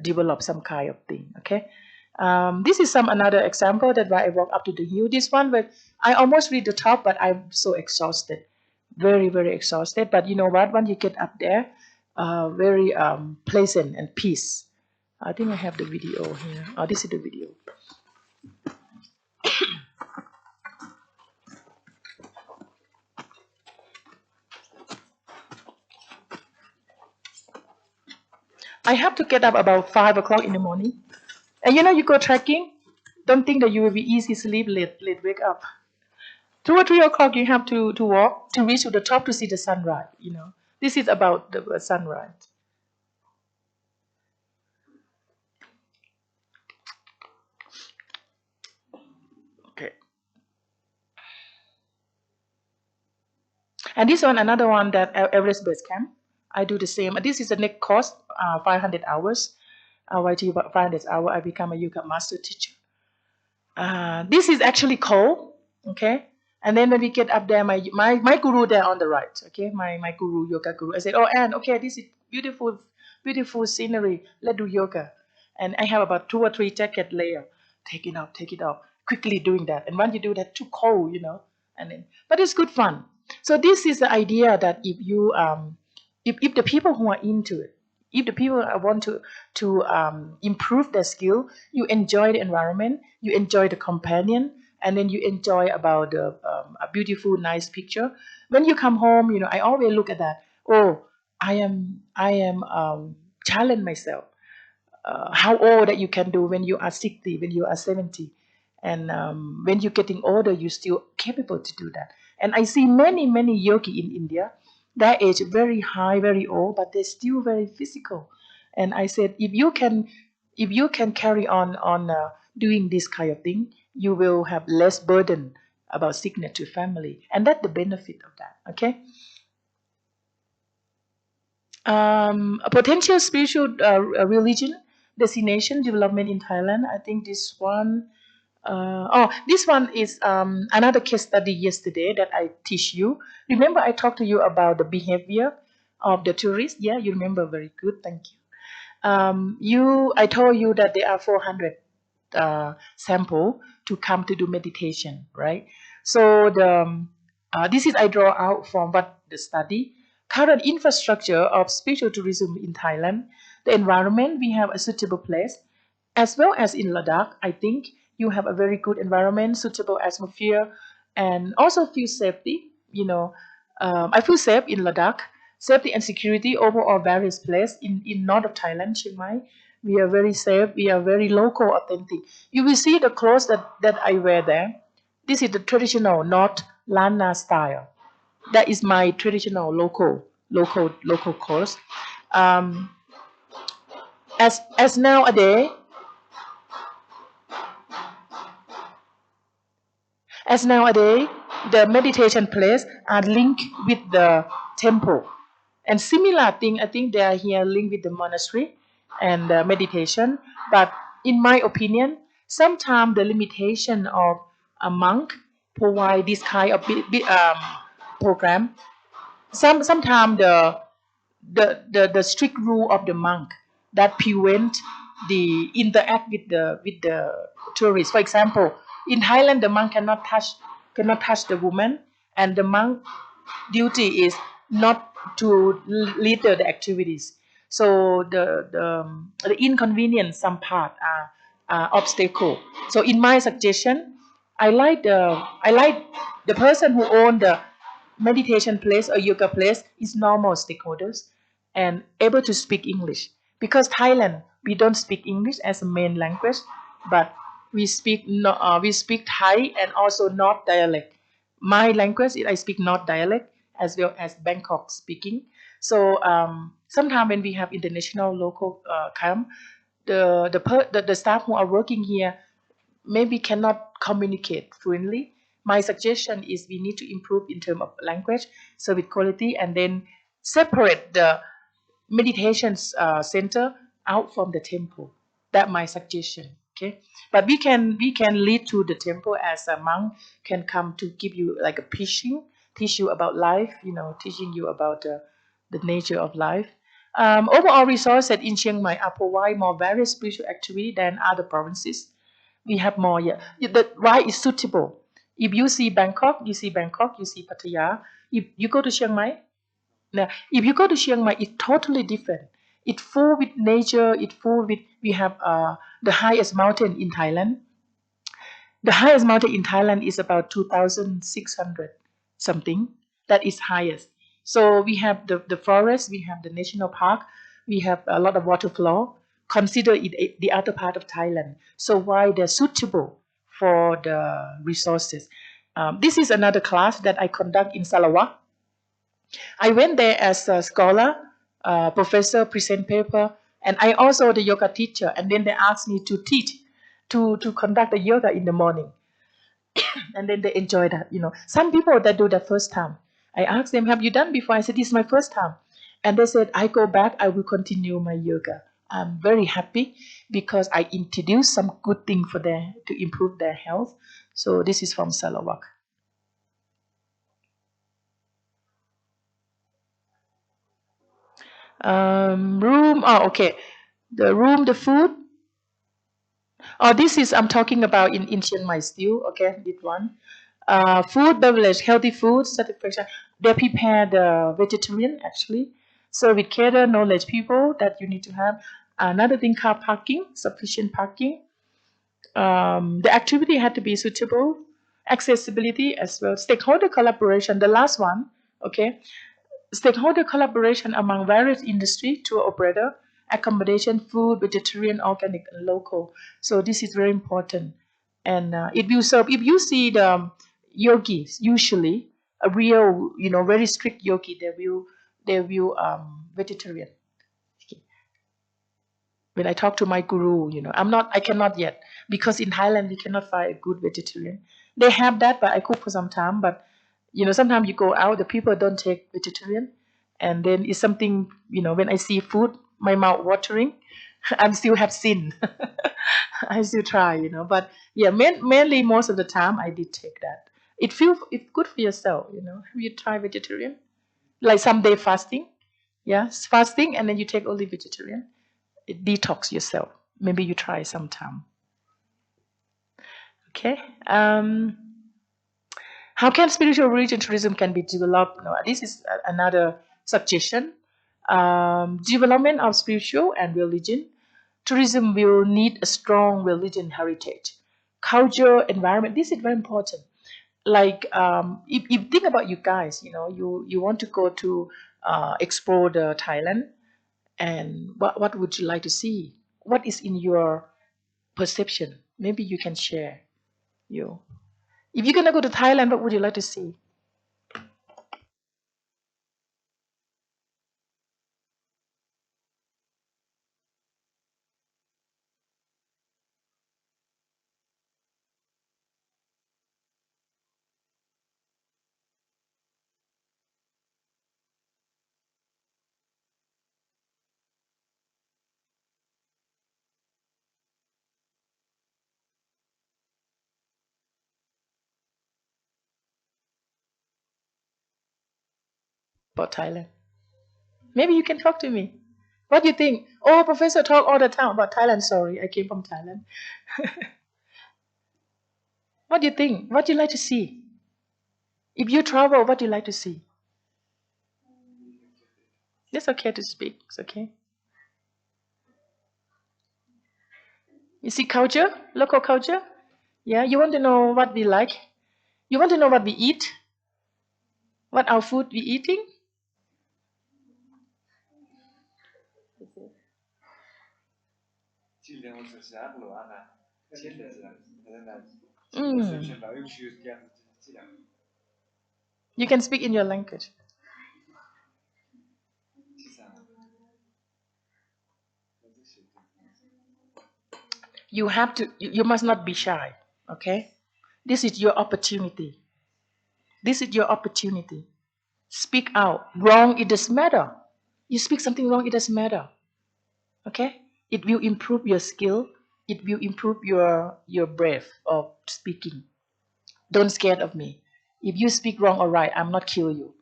Speaker 1: develop some kind of thing. Okay. This is some another example that why I walk up to the hill. This one, but I almost reach the top, but I'm so exhausted, very very exhausted. But you know what? When you get up there, very pleasant and peace. I think I have the video here. Oh, this is the video. I have to get up about 5 o'clock in the morning. And you know, you go trekking, don't think that you will be easy sleep, late wake up. 2 or 3 o'clock, you have to walk to reach to the top to see the sunrise. You know, this is about the sunrise. Okay. And this one, another one that Everest Base Camp. I do the same. This is the next course, 500 hours. YT 500 hours. I become a yoga master teacher. This is actually cold, okay? And then when we get up there, my guru there on the right, okay? My guru, yoga guru. I said, oh, Anne, okay, this is beautiful scenery. Let's do yoga. And I have about 2 or 3 jacket layer. Take it off. Quickly doing that. And when you do that, too cold, you know. And then, but it's good fun. So this is the idea that if you if the people who are into it, if the people want to improve their skill, you enjoy the environment, you enjoy the companion, and then you enjoy about the a beautiful, nice picture. When you come home, you know, I always look at that. Oh, I am challenge myself. How old that you can do when you are 60, when you are 70, and when you're getting older, you're still capable to do that. And I see many yogi in India, their age very high, very old, but they're still very physical. And I said, if you can carry on doing this kind of thing, you will have less burden about sickness to family, and that's the benefit of that. Okay. A potential spiritual religion destination development in Thailand. I think this one. This one is another case study yesterday that I teach you. Remember, I talked to you about the behavior of the tourists. Yeah, you remember very good. Thank you. I told you that there are 400 sample to come to do meditation, right? So this is I draw out from what the study. Current infrastructure of spiritual tourism in Thailand, the environment, we have a suitable place, as well as in Ladakh. I think you have a very good environment, suitable atmosphere, and also feel safety. You know, I feel safe in Ladakh. Safety and security overall various places in north of Thailand, Chiang Mai. We are very safe. We are very local, authentic. You will see the clothes that I wear there. This is the traditional North Lana style. That is my traditional local clothes. Um, as nowadays, As nowadays, the meditation place are linked with the temple. And similar thing, I think they are here linked with the monastery and meditation. But in my opinion, sometimes the limitation of a monk provide this kind of program. Sometimes the strict rule of the monk that prevent the interact with the tourists. For example, in Thailand, the monk cannot touch the woman, and the monk duty is not to lead the activities. So the inconvenience some part are obstacle. So in my suggestion, I like the person who own the meditation place or yoga place is normal stakeholders and able to speak English. Because Thailand, we don't speak English as a main language, but we speak Thai and also North dialect. My language is I speak North dialect as well as Bangkok speaking. So sometimes when we have international local camp, the staff who are working here maybe cannot communicate fluently. My suggestion is we need to improve in terms of language, service quality, and then separate the meditation center out from the temple. That's my suggestion. Okay, but we can lead to the temple as a monk can come to give you like a teach you about life. You know, teaching you about the nature of life. Overall resources in Chiang Mai are provide more various spiritual activity than other provinces. We have more, yeah. Why is suitable. If you see Bangkok, you see Bangkok, you see Pattaya. If you go to Chiang Mai, now, if you go to Chiang Mai, it's totally different. It's full with nature. It's full with, we have the highest mountain in Thailand. The highest mountain in Thailand is about 2,600 something. That is highest. So we have the forest, we have the national park, we have a lot of water flow. Consider it the other part of Thailand. So why they're suitable for the resources. This is another class that I conduct in Sarawak. I went there as a scholar, professor, present paper, and I also the yoga teacher. And then they asked me to teach, to conduct the yoga in the morning, and then they enjoy that. Some people that do that first time, I asked them, "Have you done before?" I said, "This is my first time," and they said, "I go back. I will continue my yoga." I'm very happy because I introduced some good thing for them to improve their health. So this is from Sarawak. Room. Oh, okay. The room, the food. Oh, this is I'm talking about in Chiang Mai still. Okay, this one. Food, beverage, healthy food, satisfaction. They prepare the vegetarian actually. So with cater knowledge people that you need to have. Another thing, car parking, sufficient parking. The activity had to be suitable, accessibility as well, stakeholder collaboration. The last one, okay, stakeholder collaboration among various industry tour operator, accommodation, food, vegetarian, organic, and local. So this is very important. And it will serve, if you see the yogis, usually a real, very strict yogi, they will vegetarian. When I talk to my guru, I cannot yet, because in Thailand we cannot find a good vegetarian. They have that, but I cook for some time. But sometimes you go out, the people don't take vegetarian, and then it's something. When I see food, my mouth watering. I still have sin. I still try, but yeah, mainly most of the time I did take that. It's good for yourself. Have you tried vegetarian? Like some day fasting, yeah, fasting, and then you take only vegetarian, detox yourself. Maybe you try sometime. Okay. How can spiritual religion tourism can be developed? No, this is another suggestion. Development of spiritual and religion. Tourism will need a strong religion heritage, culture, environment. This is very important. Like if you think about you guys, you want to go to explore the Thailand, and what would you like to see? What is in your perception? Maybe you can share. You, if you're gonna go to Thailand, what would you like to see about Thailand? Maybe you can talk to me. What do you think? Oh, Professor talk all the time about Thailand. Sorry, I came from Thailand. What do you think? What do you like to see? If you travel, what do you like to see? It's okay to speak. It's okay. You see culture, local culture. Yeah, you want to know what we like. You want to know what we eat, what our food we eating. Mm. You can speak in your language. You must not be shy. Okay, this is your opportunity. This is your opportunity. Speak out. Wrong, it doesn't matter. You speak something wrong, it doesn't matter. Okay, it will improve your skill. It will improve your breath of speaking. Don't scared of me. If you speak wrong or right, I'm not kill you.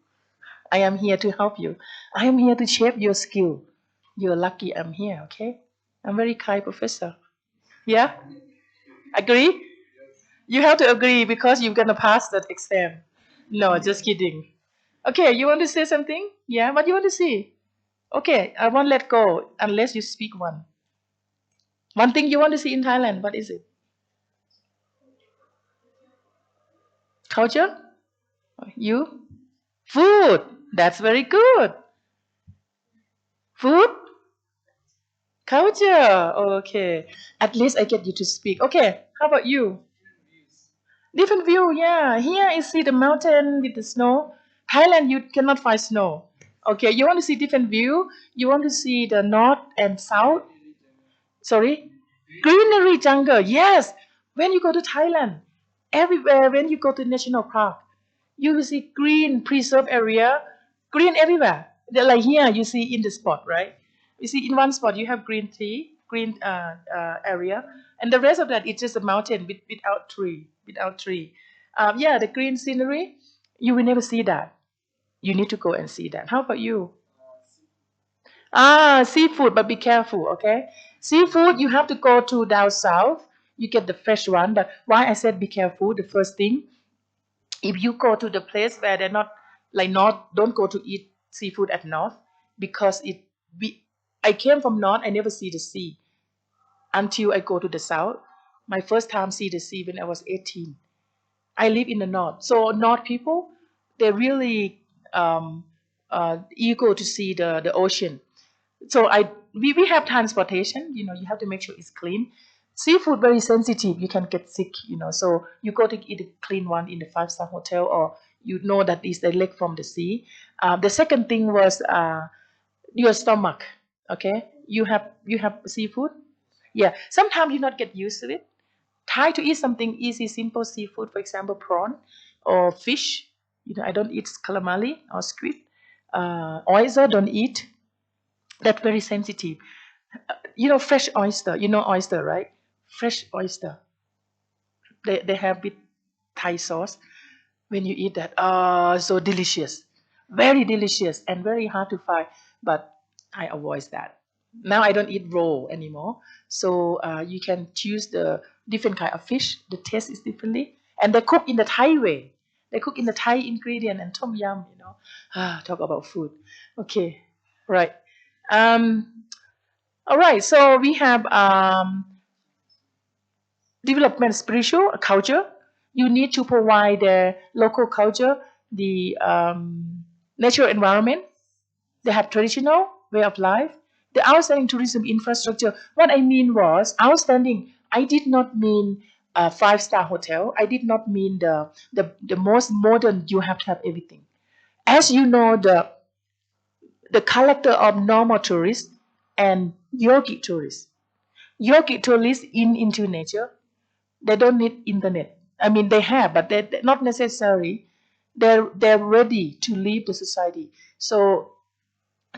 Speaker 1: I am here to help you. I am here to shape your skill. You're lucky I'm here, okay? I'm very kind professor. Yeah? Agree? You have to agree because you're gonna pass that exam. No, just kidding. Okay, you want to say something? Yeah, what you want to say? Okay, I won't let go unless you speak one. One thing you want to see in Thailand, what is it? Culture? You? Food. That's very good. Food? Culture. Okay. At least I get you to speak. Okay, how about you? Different view, yeah. Here is see the mountain with the snow. Thailand, you cannot find snow. Okay, you want to see different view? You want to see the north and south? Sorry? Greenery jungle, yes. When you go to Thailand, everywhere, when you go to national park, you will see green preserve area, green everywhere. Like here, you see in the spot, right? You see in one spot you have green tea, green area, and the rest of that it's just a mountain without tree. Yeah, the green scenery, you will never see that. You need to go and see that. How about you? Seafood, but be careful, okay? Seafood, you have to go to down south. You get the fresh one. But why I said be careful? The first thing, if you go to the place where they're not like north, don't go to eat seafood at north because it. We, I came from north. I never see the sea until I go to the south. My first time see the sea when I was 18. I live in the north, so north people they're really eager to see the ocean. So we have transportation, you have to make sure it's clean. Seafood very sensitive, you can get sick, so you go to eat a clean one in the five-star hotel, or that is direct from the sea. The second thing was your stomach. Okay, you have seafood. Yeah, sometimes you not get used to it. Try to eat something easy, simple seafood, for example prawn or fish. I don't eat calamari or squid. Oyster don't eat. That's very sensitive. Fresh oyster. Oyster, right? Fresh oyster. They have with Thai sauce. When you eat that, so delicious. Very delicious and very hard to find. But I avoid that. Now I don't eat raw anymore. So you can choose the different kind of fish. The taste is differently. And they cook in the Thai way. They cook in the Thai ingredient and tom yum. Talk about food. Okay, right. Um, all right, so we have development spiritual culture. You need to provide the local culture, the natural environment. They have traditional way of life. The outstanding tourism infrastructure. What I mean was outstanding. I did not mean a five-star hotel. I did not mean the most modern. You have to have everything. As you know, the character of normal tourists and yogic tourists. Yogic tourists into nature. They don't need internet. I mean, they have, but they're not necessary. They're ready to leave the society. So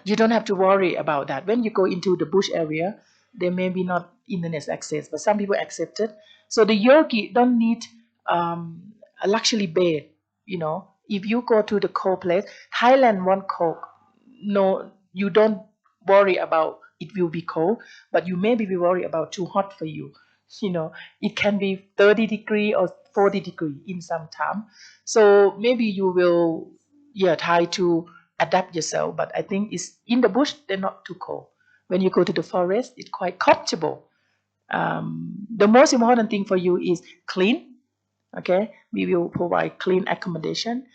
Speaker 1: you don't have to worry about that. When you go into the bush area, there may be not internet access, but some people accept it. So the yogi don't need a luxury bed. If you go to the cold place, Thailand want cold. No, you don't worry about it will be cold, but you maybe be worried about too hot for you. You know, it can be 30-degree or 40-degree in some time. So maybe you will, yeah, try to adapt yourself. But I think it's in the bush, they're not too cold. When you go to the forest, it's quite comfortable. The most important thing for you is clean. Okay, we will provide clean accommodation,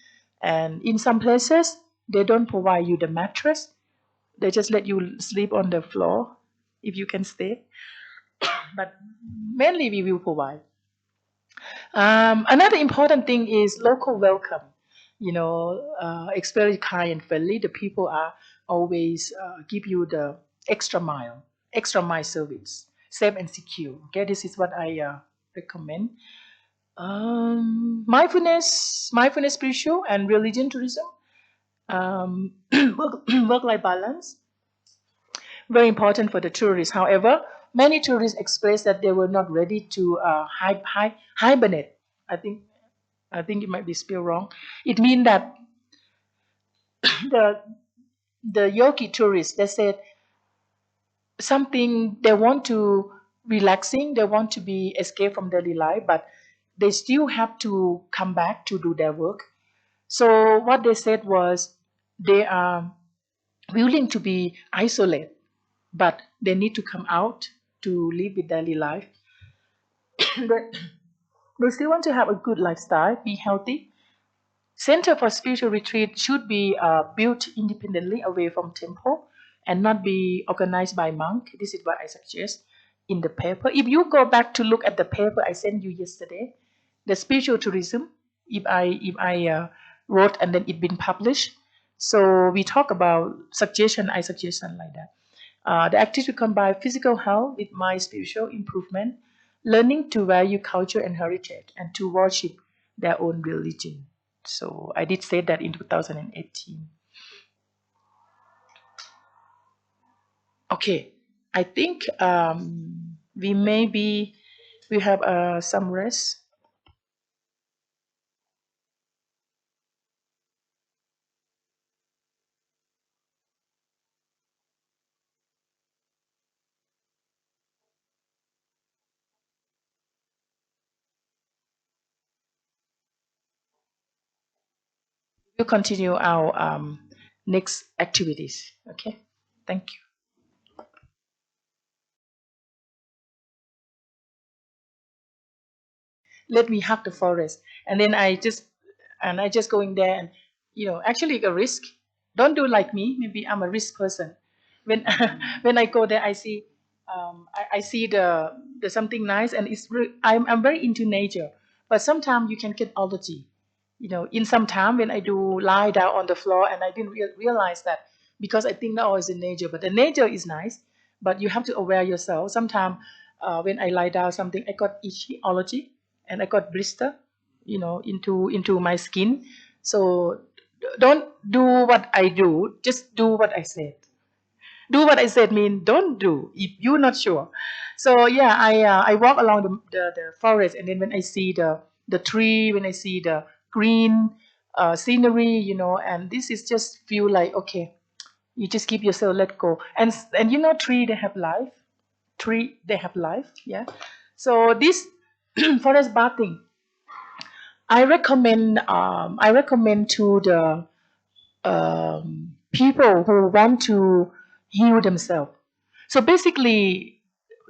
Speaker 1: and in some places they don't provide you the mattress. They just let you sleep on the floor if you can stay. But mainly we will provide. Another important thing is local welcome. It's very kind and friendly. The people are always give you the extra mile service, safe and secure. Okay, this is what I recommend. Mindfulness, spiritual, and religion tourism. Work-life balance, very important for the tourists. However, many tourists express that they were not ready to hibernate. I think I think it might be spelled wrong. It means that the the yogi tourists they said something they want to relaxing, they want to be escape from daily life, but they still have to come back to do their work. So what they said was they are willing to be isolated, but they need to come out to live with daily life. they, they still want to have a good lifestyle, be healthy. Center for spiritual retreat should be built independently away from temple and not be organized by monk. This is what I suggest in the paper. If you go back to look at the paper I sent you yesterday, the spiritual tourism, if I wrote and then it been published. So we talk about suggestion, I suggestion like that. The activity combine physical health with mind spiritual improvement, learning to value culture and heritage, and to worship their own religion. So I did say that in 2018. Okay, I think we maybe we have some rest. We'll continue our next activities. Okay, thank you. Let me hug the forest, and then I just going there, and actually a risk. Don't do like me. Maybe I'm a risk person. When when I go there, I see the something nice, and I'm very into nature. But sometimes you can get allergy. In some time when I do lie down on the floor, and I didn't realize that, because I think now is in nature, but the nature is nice, but you have to aware yourself. Sometimes when I lie down something, I got itchy allergy, and I got blister, into my skin. So don't do what I do, just do what I said. Do what I said mean don't do if you're not sure. So yeah, I walk along the forest, and then when I see the tree, when I see the green scenery, and this is just feel like okay, you just keep yourself let go, and tree they have life, tree they have life, yeah. So this forest bathing, I recommend to the people who want to heal themselves. So basically,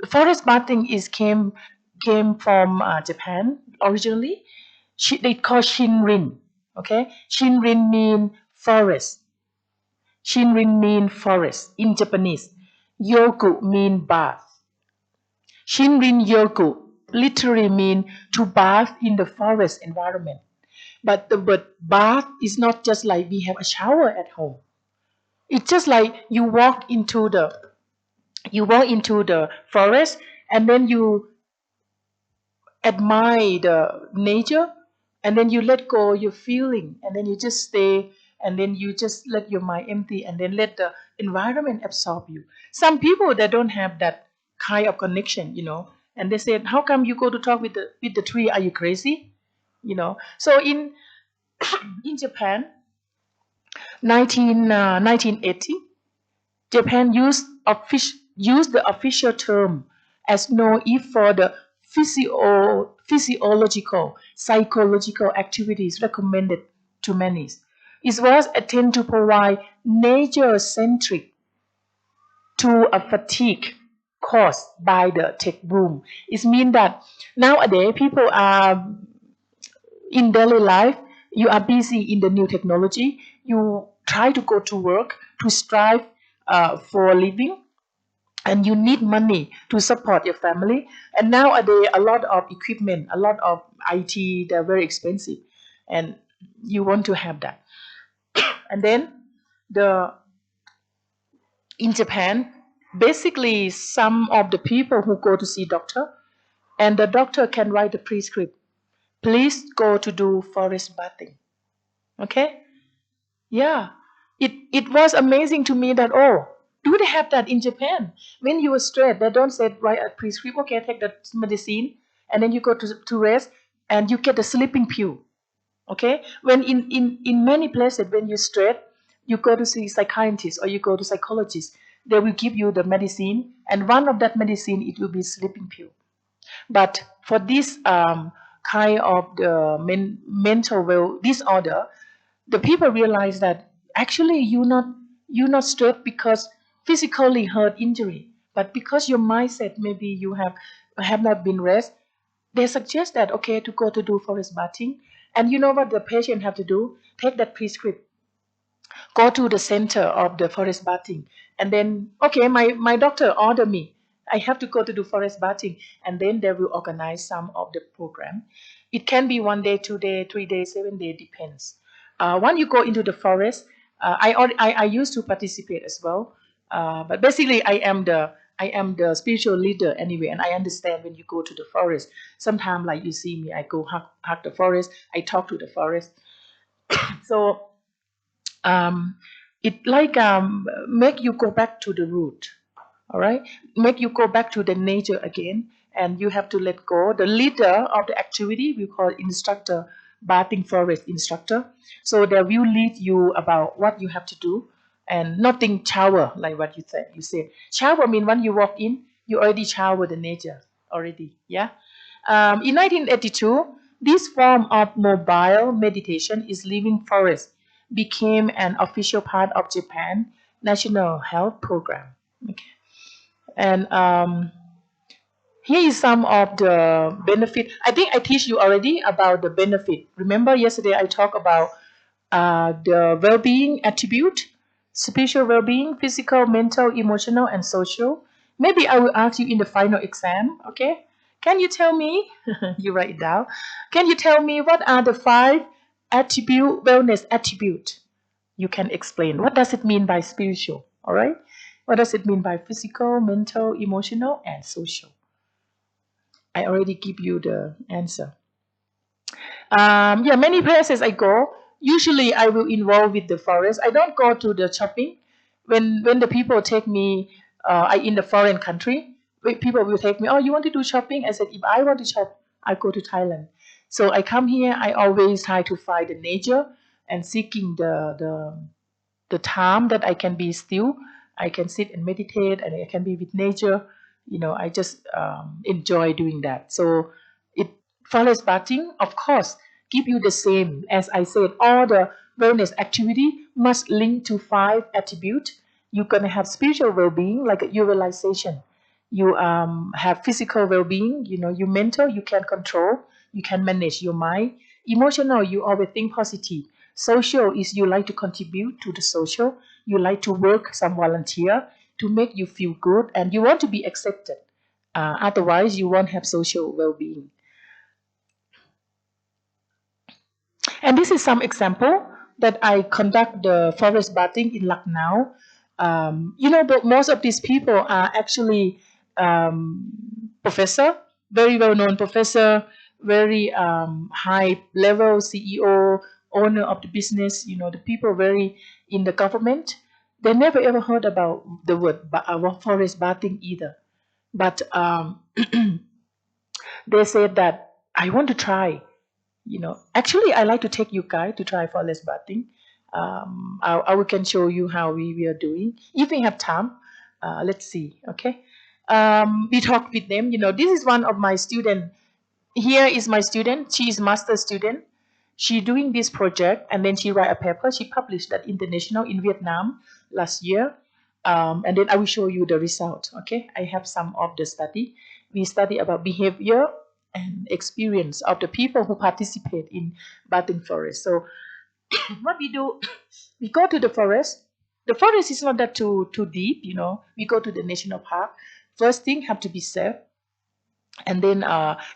Speaker 1: forest bathing is came from Japan originally. They call Shinrin. Okay, Shinrin mean forest. Shinrin mean forest in Japanese. Yoku mean bath. Shinrin yoku literally mean to bath in the forest environment. But bath is not just like we have a shower at home. It's just like you walk into the forest, and then you admire the nature, and then you let go your feeling, and then you just stay, and then you just let your mind empty, and then let the environment absorb you. Some people that don't have that kind of connection, and they said, how come you go to talk with the tree? Are you crazy? So in Japan, 1980, Japan used the official term as no if for the physiological, psychological activities recommended to many. It was attempt to provide nature-centric to a fatigue caused by the tech boom. It means that nowadays people are in daily life, you are busy in the new technology, you try to go to work to strive for a living, and you need money to support your family. And nowadays a lot of equipment, a lot of IT, they're very expensive, and you want to have that. And then the in Japan, basically some of the people who go to see doctor, and the doctor can write the prescript, please go to do forest bathing. Okay. Yeah, it was amazing to me that, oh, do they have that in Japan? When you are stressed, they don't say write a prescription. Okay, take the medicine, and then you go to rest, and you get a sleeping pill. Okay, when in many places when you're stressed, you go to see psychiatrist or you go to psychologist. they will give you the medicine, and one of that medicine, it will be sleeping pill. But for this kind of the mental well disorder, the people realize that actually you're not stressed because physically hurt injury, but because your mindset, maybe you have not been rest. They suggest that okay, to go to do forest bathing, and you know what the patient have to do? Take that prescription, go to the center of the forest bathing, and then okay, my doctor order me, I have to go to do forest bathing, and then they will organize some of the program. It can be 1 day, 2 day, 3 days, 7 day, depends. When you go into the forest, I used to participate as well, but basically I am the spiritual leader anyway, and I understand when you go to the forest. Sometimes, like you see me, I go hug the forest, I talk to the forest. So um, it like make you go back to the root, all right, make you go back to the nature again, and you have to let go. The leader of the activity we call instructor, bathing forest instructor. So they will lead you about what you have to do, and nothing shower like what you said shower mean when you walk in, you already shower the nature already, yeah. In 1982, this form of mobile meditation is living forest became an official part of Japan national health program. Okay. And here is some of the benefit. I think I teach you already about the benefit. Remember yesterday I talked about the well-being attribute, spiritual well-being, physical, mental, emotional, and social. Maybe I will ask you in the final exam. Okay? Can you tell me? You write it down. Can you tell me what are the 5 attribute wellness attribute? You can explain. What does it mean by spiritual? All right? What does it mean by physical, mental, emotional, and social? I already give you the answer. Yeah, many places I go. Usually, I will involve with the forest. I don't go to the shopping. When the people take me, I in the foreign country. People will take me. Oh, you want to do shopping? I said, if I want to shop, I go to Thailand. So I come here. I always try to find the nature and seeking the time that I can be still. I can sit and meditate, and I can be with nature. I just enjoy doing that. So it forest bathing, of course, give you the same as I said. All the wellness activity must link to 5 attributes. You're gonna have spiritual well-being, like your realization. You have physical well-being. You mental, you can control, you can manage your mind. Emotional, you always think positive. Social is you like to contribute to the social. You like to work some volunteer to make you feel good, and you want to be accepted. Otherwise, you won't have social well-being. And this is some example that I conduct the forest bathing in Lucknow. But most of these people are actually professor, very well-known professor, very high level CEO, owner of the business. The people very in the government. They never ever heard about the word forest bathing either. But they said that I want to try. Actually, I like to take you guys to try forest bathing. I can show you how we are doing if we have time. Let's see. Okay. We talk with them. This is one of my student. Here is my student. She is master student. She doing this project, and then she write a paper. She published that international in Vietnam last year. And then I will show you the result. Okay, I have some of the study. We study about behavior and experience of the people who participate in bathing forest. So what we do, we go to the forest. The forest is not that too deep. We go to the national park. First thing have to be safe, and then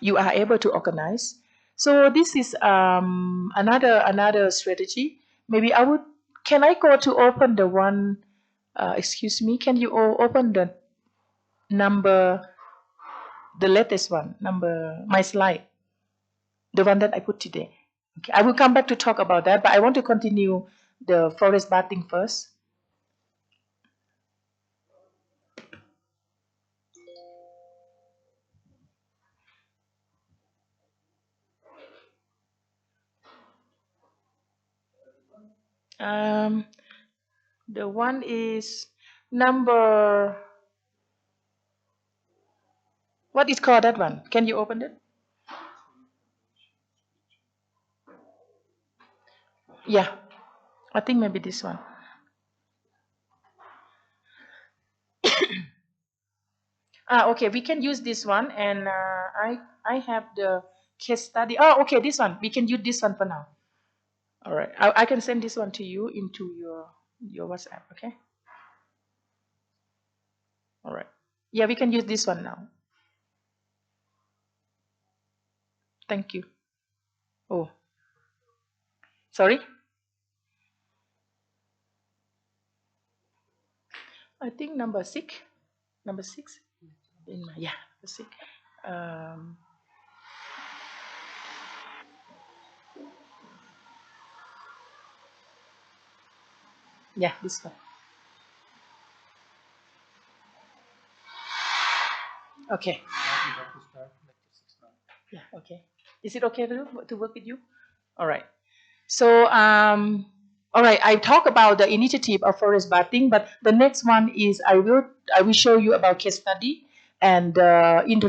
Speaker 1: you are able to organize. So this is another strategy. Maybe I would. Can I go to open the one? Excuse me. Can you open the number, the latest one, number my slide, the one that I put today? Okay, I will come back to talk about that, but I want to continue the forest bathing first. Um, the one is Number, what is called that one? Can you open it? Yeah, I think maybe this one. Okay, we can use this one, and I have the case study. Oh, okay, this one. We can use this one for now. All right, I can send this one to you into your WhatsApp. Okay. All right. Yeah, we can use this one now. Thank you. Oh, sorry. I think number six. Number six. In my, yeah, number six. Um, yeah, this one. Okay. Yeah. Okay. Is it okay to work with you? All right. So, all right, I talk about the initiative of forest bathing, but the next one is I will show you about case study and introduction